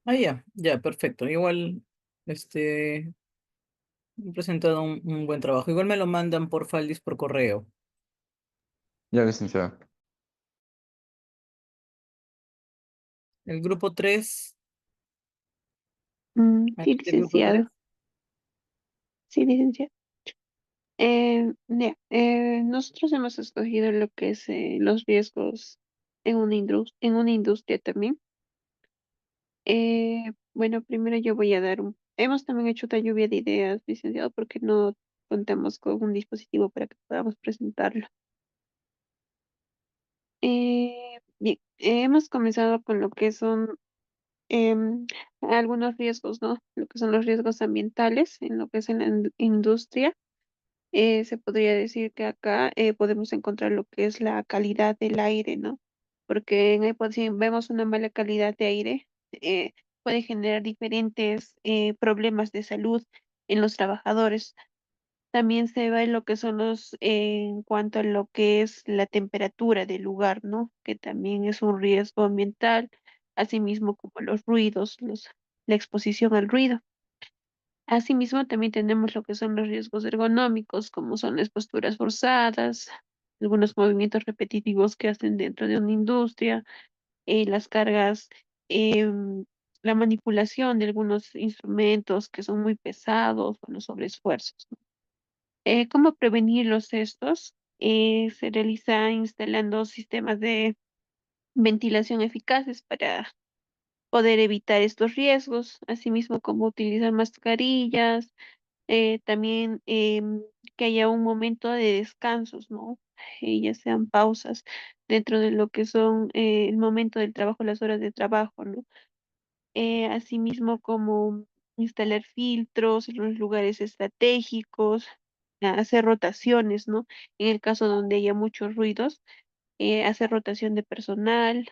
Ah, ya, perfecto. Igual, he presentado un buen trabajo. Igual me lo mandan por Faldis por correo. Ya, licenciada. El grupo 3, Sí, del grupo 3. licenciado. Sí, licenciado. Nosotros hemos escogido lo que es los riesgos en una industria también. Bueno, primero yo voy a dar Hemos también hecho una lluvia de ideas, licenciado, porque no contamos con un dispositivo para que podamos presentarlo. Bien, hemos comenzado con lo que son em, algunos riesgos, ¿no? Lo que son los riesgos ambientales en lo que es en la industria. Se podría decir que acá podemos encontrar lo que es la calidad del aire, ¿no? Porque si vemos una mala calidad de aire, puede generar diferentes problemas de salud en los trabajadores. También se ve lo que son en cuanto a lo que es la temperatura del lugar, ¿no? Que también es un riesgo ambiental, asimismo como los ruidos, la exposición al ruido. Asimismo, también tenemos lo que son los riesgos ergonómicos, como son las posturas forzadas, algunos movimientos repetitivos que hacen dentro de una industria, las cargas, em, la manipulación de algunos instrumentos que son muy pesados o los sobreesfuerzos, ¿no? ¿Cómo prevenirlos estos? Se realiza instalando sistemas de ventilación eficaces para poder evitar estos riesgos, asimismo como utilizar mascarillas, también que haya un momento de descansos, ¿no? Ya sean pausas dentro de lo que son el momento del trabajo, las horas de trabajo, ¿no? Asimismo como instalar filtros en los lugares estratégicos, hacer rotaciones, ¿no? En el caso donde haya muchos ruidos, hacer rotación de personal,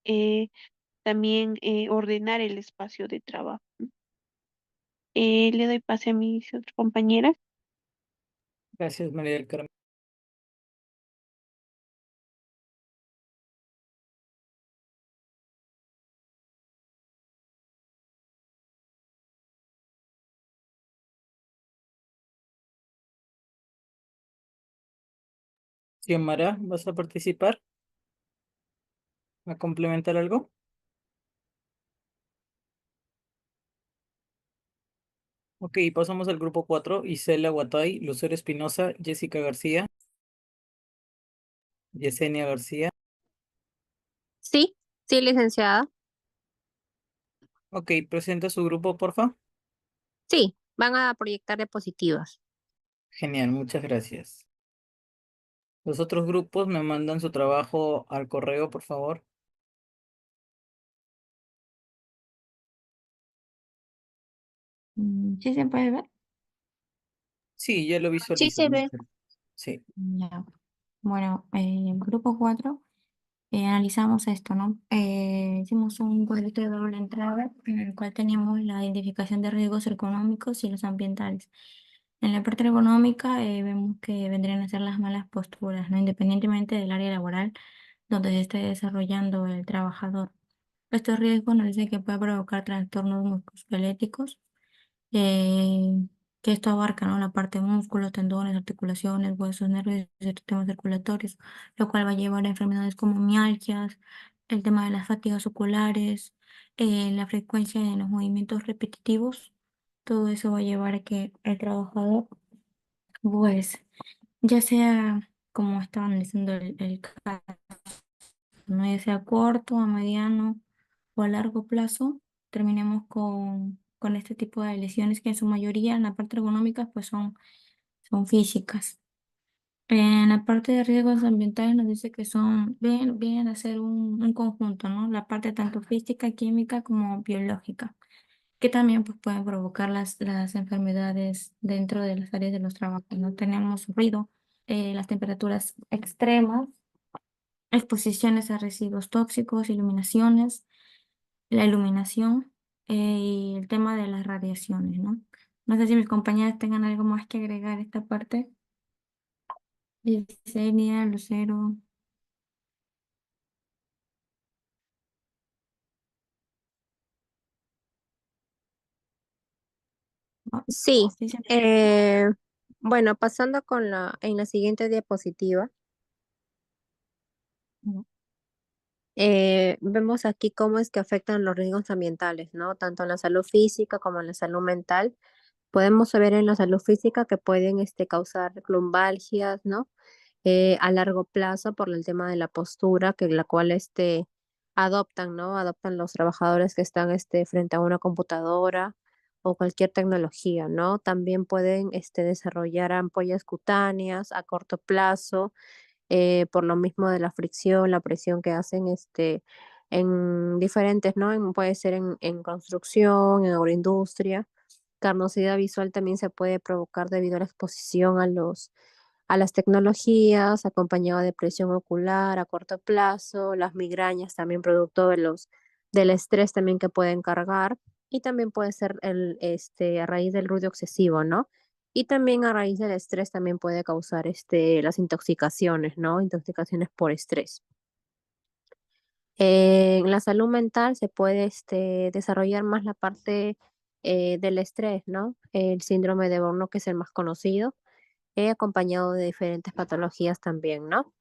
eh, también ordenar el espacio de trabajo. Le doy pase a mis otras compañeras. Gracias, María del Carmen. Xiomara, ¿vas a participar? ¿A complementar algo? Ok, pasamos al grupo 4. Isela Guatay, Lucero Espinosa, Jessica García, Yesenia García. Sí, sí, licenciada. Ok, presenta su grupo, porfa. Sí, van a proyectar diapositivas. Genial, muchas gracias. Los otros grupos me mandan su trabajo al correo, por favor. ¿Sí se puede ver? Sí, ya lo Sí visualizo. se ve. Sí. Ya. Bueno, grupo 4, analizamos esto, ¿no? Hicimos un cuadrito de doble entrada en el cual teníamos la identificación de riesgos económicos y los ambientales. En la parte ergonómica vemos que vendrían a ser las malas posturas, ¿no? Independientemente del área laboral donde se esté desarrollando el trabajador. Estos riesgos nos dicen que puede provocar trastornos musculoesqueléticos, eh, que esto abarca, ¿no? La parte de músculos, tendones, articulaciones, huesos, nervios y sistemas circulatorios, lo cual va a llevar a enfermedades como mialgias, el tema de las fatigas oculares, la frecuencia de los movimientos repetitivos. Todo eso va a llevar a que el trabajador, pues, ya sea como estaban diciendo el caso, ¿no? Ya sea a corto, a mediano o a largo plazo, terminemos con este tipo de lesiones que en su mayoría en la parte ergonómica pues son físicas. En la parte de riesgos ambientales nos dice que vienen a ser un conjunto, ¿no? La parte tanto física, química como biológica, que también pues pueden provocar las enfermedades dentro de las áreas de los trabajos, ¿no? Tenemos ruido, las temperaturas extremas, exposiciones a residuos tóxicos, iluminaciones, la iluminación y el tema de las radiaciones, ¿no? No sé si mis compañeras tengan algo más que agregar a esta parte. Yesenia, Lucero. Ah, Sí, sí, sí. bueno, pasando en la siguiente diapositiva, Ujú. vemos aquí cómo es que afectan los riesgos ambientales, ¿no? Tanto en la salud física como en la salud mental. Podemos ver en la salud física que pueden causar lumbalgias, ¿no? A largo plazo por el tema de la postura que la cual adoptan, ¿no? Adoptan los trabajadores que están frente a una computadora o cualquier tecnología, ¿no? También pueden desarrollar ampollas cutáneas a corto plazo por lo mismo de la fricción, la presión que hacen en diferentes, ¿no? Puede ser en construcción, en agroindustria. Carnosidad visual también se puede provocar debido a la exposición a las tecnologías, acompañado de presión ocular a corto plazo, las migrañas también producto del estrés también que pueden cargar, y también puede ser a raíz del ruido excesivo, ¿no? Y también a raíz del estrés también puede causar las intoxicaciones, ¿no? Intoxicaciones por estrés. En la salud mental se puede desarrollar más la parte del estrés, ¿no? El síndrome de Burnout, que es el más conocido, acompañado de diferentes patologías también, ¿no?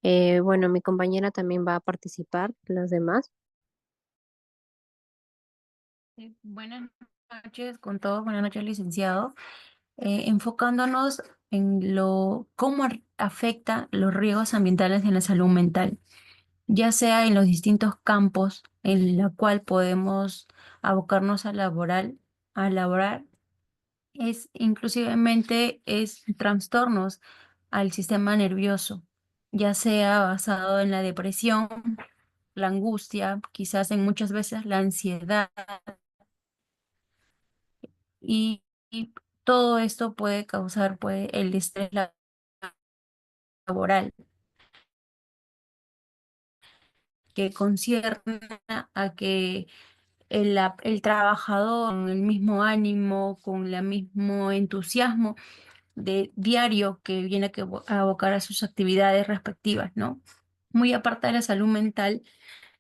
Bueno, mi compañera también va a participar, los demás. Sí, buenas noches con todos, buenas noches, licenciado. Enfocándonos en cómo afecta los riesgos ambientales en la salud mental, ya sea en los distintos campos en la cual podemos abocarnos a laborar, inclusivemente es trastornos al sistema nervioso, ya sea basado en la depresión, la angustia, quizás en muchas veces la ansiedad, y todo esto puede causar el estrés laboral, que concierne a que el trabajador con el mismo ánimo, con el mismo entusiasmo de diario que viene a abocar a sus actividades respectivas, ¿no? Muy aparte de la salud mental,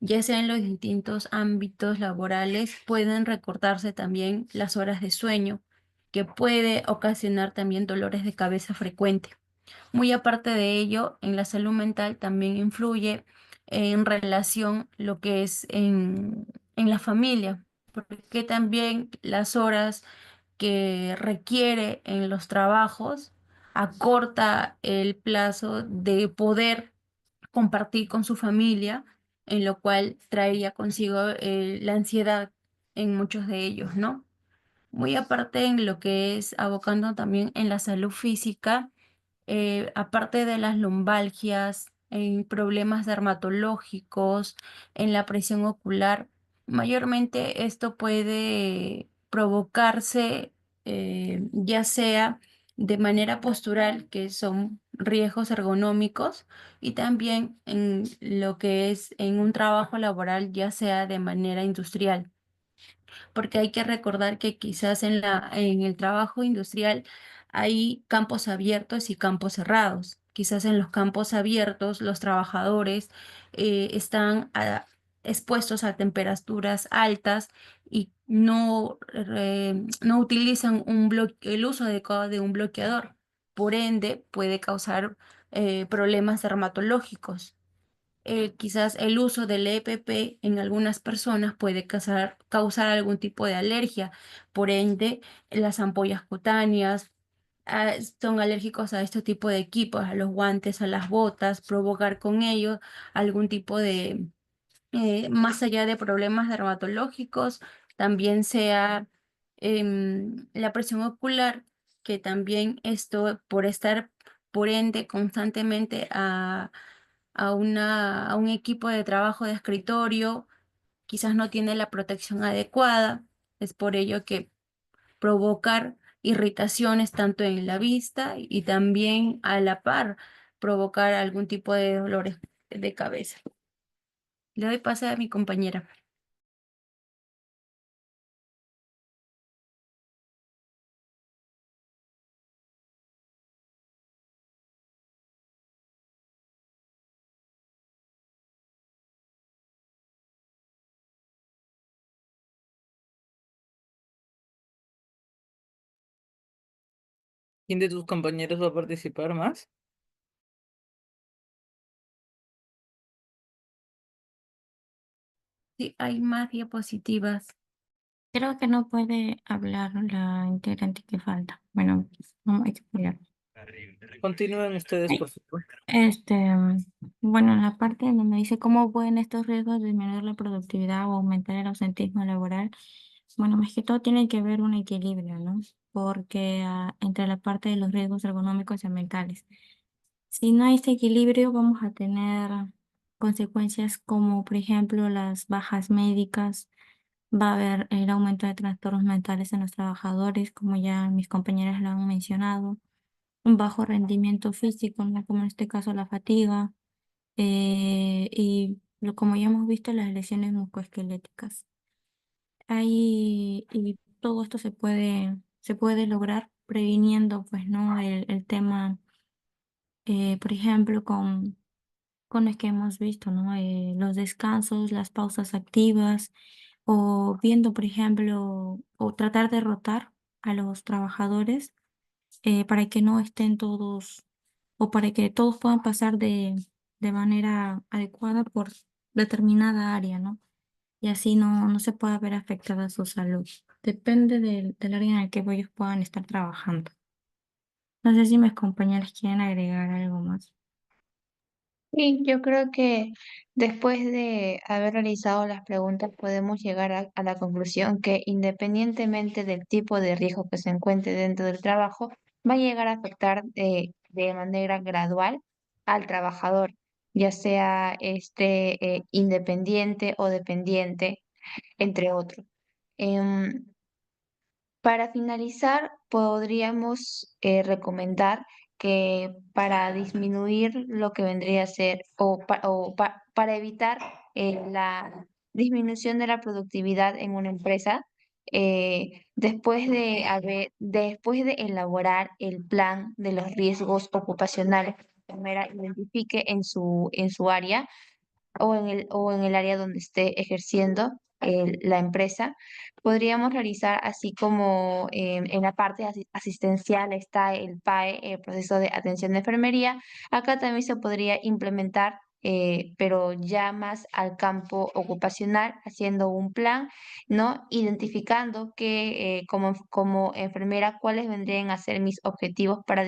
ya sea en los distintos ámbitos laborales, pueden recortarse también las horas de sueño, que puede ocasionar también dolores de cabeza frecuentes. Muy aparte de ello, en la salud mental también influye en relación lo que es en la familia, porque también las horas que requiere en los trabajos acorta el plazo de poder compartir con su familia, en lo cual traería consigo la ansiedad en muchos de ellos, ¿no? Muy aparte en lo que es abocando también en la salud física, aparte de las lumbalgias, en problemas dermatológicos, en la presión ocular, mayormente esto puede provocarse ya sea de manera postural, que son riesgos ergonómicos, y también en lo que es en un trabajo laboral, ya sea de manera industrial. porque hay que recordar que quizás en el trabajo industrial hay campos abiertos y campos cerrados. Quizás en los campos abiertos los trabajadores están expuestos a temperaturas altas y no utilizan el uso adecuado de un bloqueador. Por ende, puede causar problemas dermatológicos. Quizás el uso del EPP en algunas personas puede causar algún tipo de alergia. Por ende, las ampollas cutáneas son alérgicos a este tipo de equipos, a los guantes, a las botas, provocar con ello algún tipo de, más allá de problemas dermatológicos, también sea la presión ocular, que también esto por estar, por ende, constantemente a un equipo de trabajo de escritorio, quizás no tiene la protección adecuada. Es por ello que provocar irritaciones tanto en la vista y también a la par provocar algún tipo de dolores de cabeza. Le doy pase a mi compañera. ¿Quién de tus compañeros va a participar más? Sí, hay más diapositivas. Creo que no puede hablar la integrante que falta. Bueno, no hay que esperar. Continúen ustedes, Ay, por favor. Bueno, en la parte donde me dice cómo pueden estos riesgos disminuir la productividad o aumentar el ausentismo laboral, bueno, más que todo tiene que haber un equilibrio, ¿no? Porque entre la parte de los riesgos ergonómicos y ambientales. Si no hay este equilibrio, vamos a tener consecuencias como, por ejemplo, las bajas médicas. Va a haber el aumento de trastornos mentales en los trabajadores, como ya mis compañeras lo han mencionado, un bajo rendimiento físico, ¿no? Como en este caso la fatiga, como ya hemos visto, las lesiones musculoesqueléticas. Y todo esto se puede lograr previniendo, pues, ¿no? El tema, por ejemplo, con los que hemos visto, ¿no? Los descansos, las pausas activas, o viendo, por ejemplo, o tratar de rotar a los trabajadores para que no estén todos, o para que todos puedan pasar de manera adecuada por determinada área, ¿no? Y así no se pueda ver afectada su salud. Depende del área en el que ellos puedan estar trabajando. No sé si mis compañeros quieren agregar algo más. Sí, yo creo que después de haber realizado las preguntas podemos llegar a la conclusión que independientemente del tipo de riesgo que se encuentre dentro del trabajo, va a llegar a afectar de manera gradual al trabajador, ya sea independiente o dependiente, entre otros. Em, para finalizar, podríamos recomendar que para disminuir lo que vendría a ser para evitar la disminución de la productividad en una empresa, después de elaborar el plan de los riesgos ocupacionales que la enfermera identifique en su área, o en el área donde esté ejerciendo la empresa. Podríamos realizar, así como en la parte asistencial está el PAE, el proceso de atención de enfermería, acá también se podría implementar, pero ya más al campo ocupacional, haciendo un plan, ¿no? Identificando como enfermera cuáles vendrían a ser mis objetivos para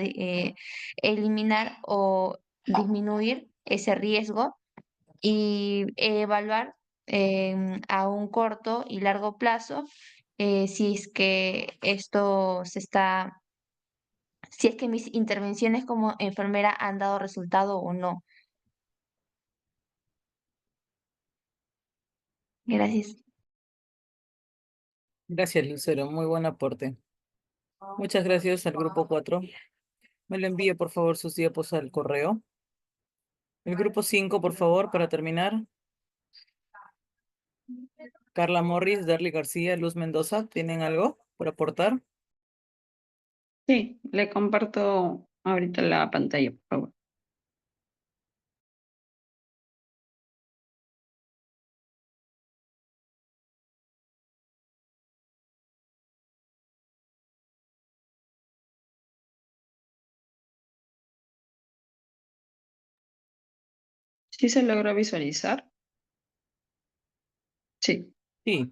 eliminar o disminuir ese riesgo y evaluar a un corto y largo plazo si es que si es que mis intervenciones como enfermera han dado resultado o no. Gracias. Gracias, Lucero. Muy buen aporte. Muchas gracias al grupo 4. Me lo envíe, por favor, sus diapos al correo. El grupo 5, por favor, para terminar. Carla Morris, Darly García, Luz Mendoza, ¿tienen algo por aportar? Sí, le comparto ahorita la pantalla, por favor. ¿Sí se logra visualizar? Sí. Sí.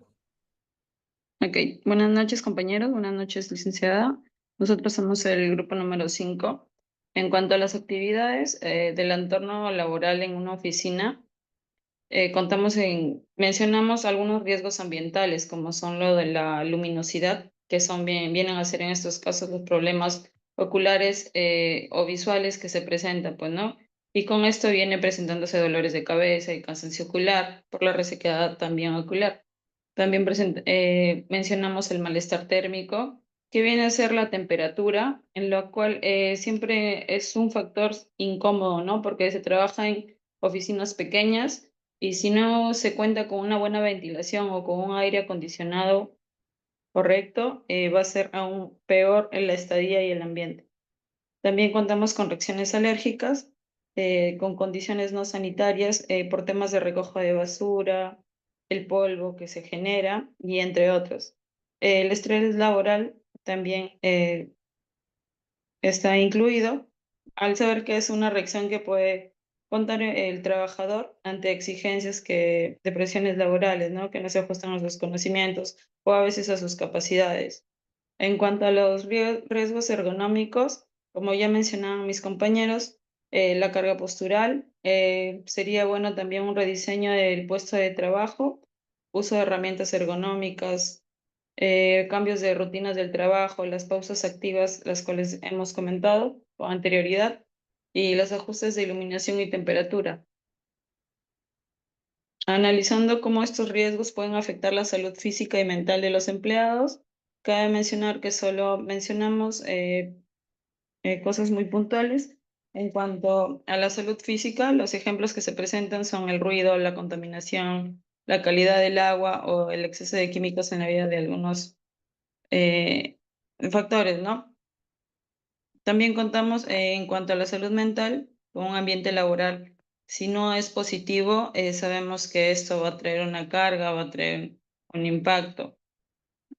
Ok, buenas noches compañeros, buenas noches licenciada. Nosotros somos el grupo número 5. En cuanto a las actividades del entorno laboral en una oficina, mencionamos algunos riesgos ambientales, como son lo de la luminosidad, que vienen a ser en estos casos los problemas oculares o visuales que se presentan, pues, ¿no? Y con esto viene presentándose dolores de cabeza y cansancio ocular por la resequedad también ocular. También mencionamos el malestar térmico, que viene a ser la temperatura, en lo cual siempre es un factor incómodo, ¿no? Porque se trabaja en oficinas pequeñas y si no se cuenta con una buena ventilación o con un aire acondicionado correcto, va a ser aún peor en la estadía y el ambiente. También contamos con reacciones alérgicas, con condiciones no sanitarias por temas de recojo de basura, el polvo que se genera y entre otros. El estrés laboral también está incluido al saber que es una reacción que puede contar el trabajador ante exigencias de presiones laborales, ¿no? Que no se ajustan a sus conocimientos o a veces a sus capacidades. En cuanto a los riesgos ergonómicos, como ya mencionaban mis compañeros, la carga postural, sería bueno también un rediseño del puesto de trabajo, uso de herramientas ergonómicas, cambios de rutinas del trabajo, las pausas activas, las cuales hemos comentado con anterioridad, y los ajustes de iluminación y temperatura. Analizando cómo estos riesgos pueden afectar la salud física y mental de los empleados, cabe mencionar que solo mencionamos cosas muy puntuales. En cuanto a la salud física, los ejemplos que se presentan son el ruido, la contaminación, la calidad del agua o el exceso de químicos en la vida de algunos factores, ¿no? También contamos en cuanto a la salud mental con un ambiente laboral. Si no es positivo, sabemos que esto va a traer una carga, va a traer un impacto.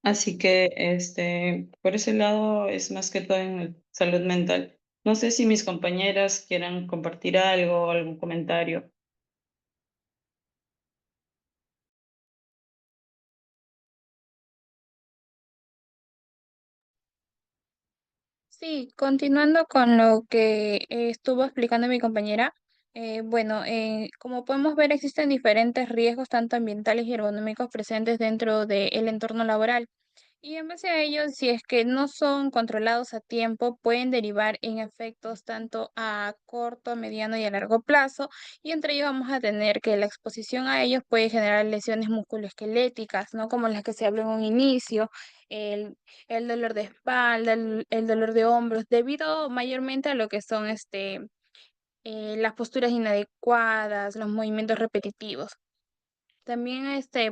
Así que por ese lado es más que todo en salud mental. No sé si mis compañeras quieran compartir algo o algún comentario. Sí, continuando con lo que estuvo explicando mi compañera, bueno, como podemos ver, existen diferentes riesgos, tanto ambientales y ergonómicos, presentes dentro del entorno laboral. Y en base a ello, si es que no son controlados a tiempo, pueden derivar en efectos tanto a corto, mediano y a largo plazo. Y entre ellos vamos a tener que la exposición a ellos puede generar lesiones musculoesqueléticas, ¿no? Como las que se habló en un inicio, el, el dolor de espalda, el dolor de hombros, debido mayormente a lo que son las posturas inadecuadas, los movimientos repetitivos. También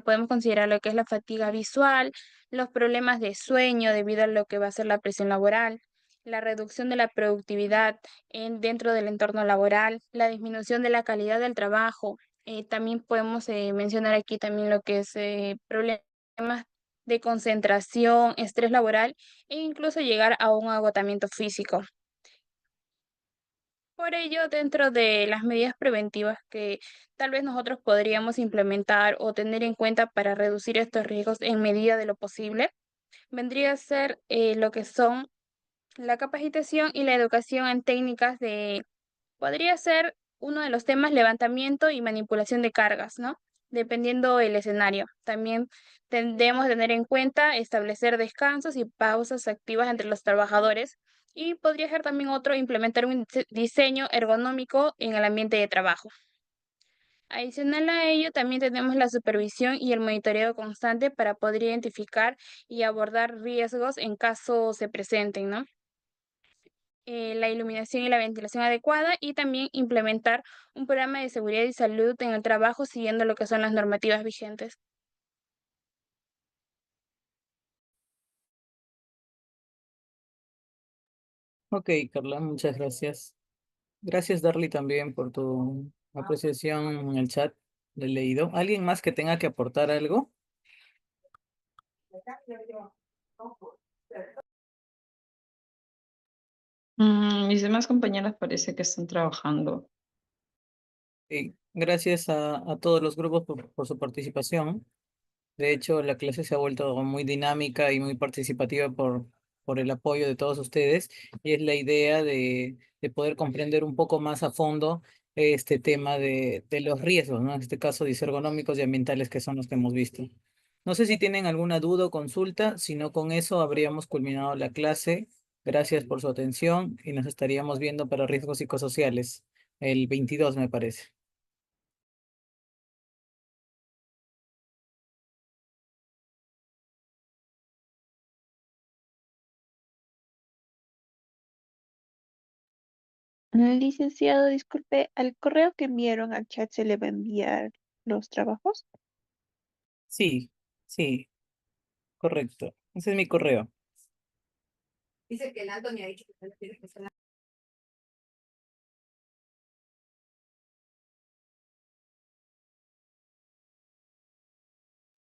podemos considerar lo que es la fatiga visual, los problemas de sueño debido a lo que va a ser la presión laboral, la reducción de la productividad dentro del entorno laboral, la disminución de la calidad del trabajo. También podemos mencionar aquí también lo que es problemas de concentración, estrés laboral e incluso llegar a un agotamiento físico. Por ello, dentro de las medidas preventivas que tal vez nosotros podríamos implementar o tener en cuenta para reducir estos riesgos en medida de lo posible, vendría a ser lo que son la capacitación y la educación en técnicas podría ser uno de los temas, levantamiento y manipulación de cargas, ¿no? Dependiendo del escenario. También tendremos que tener en cuenta establecer descansos y pausas activas entre los trabajadores. Y podría ser también otro, implementar un diseño ergonómico en el ambiente de trabajo. Adicional a ello, también tenemos la supervisión y el monitoreo constante para poder identificar y abordar riesgos en caso se presenten, ¿no? La iluminación y la ventilación adecuada y también implementar un programa de seguridad y salud en el trabajo siguiendo lo que son las normativas vigentes. Ok, Carla, muchas gracias. Gracias, Darly, también por tu apreciación en el chat. Lo he leído. ¿Alguien más que tenga que aportar algo? Mis demás compañeras parece que están trabajando. Gracias a todos los grupos por su participación. De hecho, la clase se ha vuelto muy dinámica y muy participativa por el apoyo de todos ustedes. Y es la idea de poder comprender un poco más a fondo este tema de los riesgos, ¿no? En este caso, disergonómicos y ambientales, que son los que hemos visto. No sé si tienen alguna duda o consulta, si no, con eso habríamos culminado la clase. Gracias por su atención y nos estaríamos viendo para riesgos psicosociales el 22, me parece. Licenciado, disculpe, ¿al correo que enviaron al chat se le va a enviar los trabajos? Sí, sí, correcto. Ese es mi correo. Dice que el Anthony ha dicho que no tiene que ser.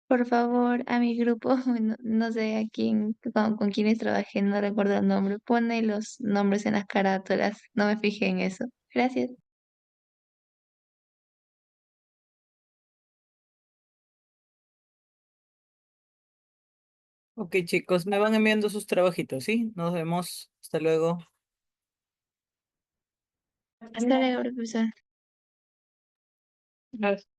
Por favor, a mi grupo, no sé a quién, con quiénes trabajé, no recuerdo el nombre. Pone los nombres en las carátulas. No me fijé en eso. Gracias. Ok, chicos, me van enviando sus trabajitos, ¿sí? Nos vemos. Hasta luego. Hasta luego, profesor. Gracias.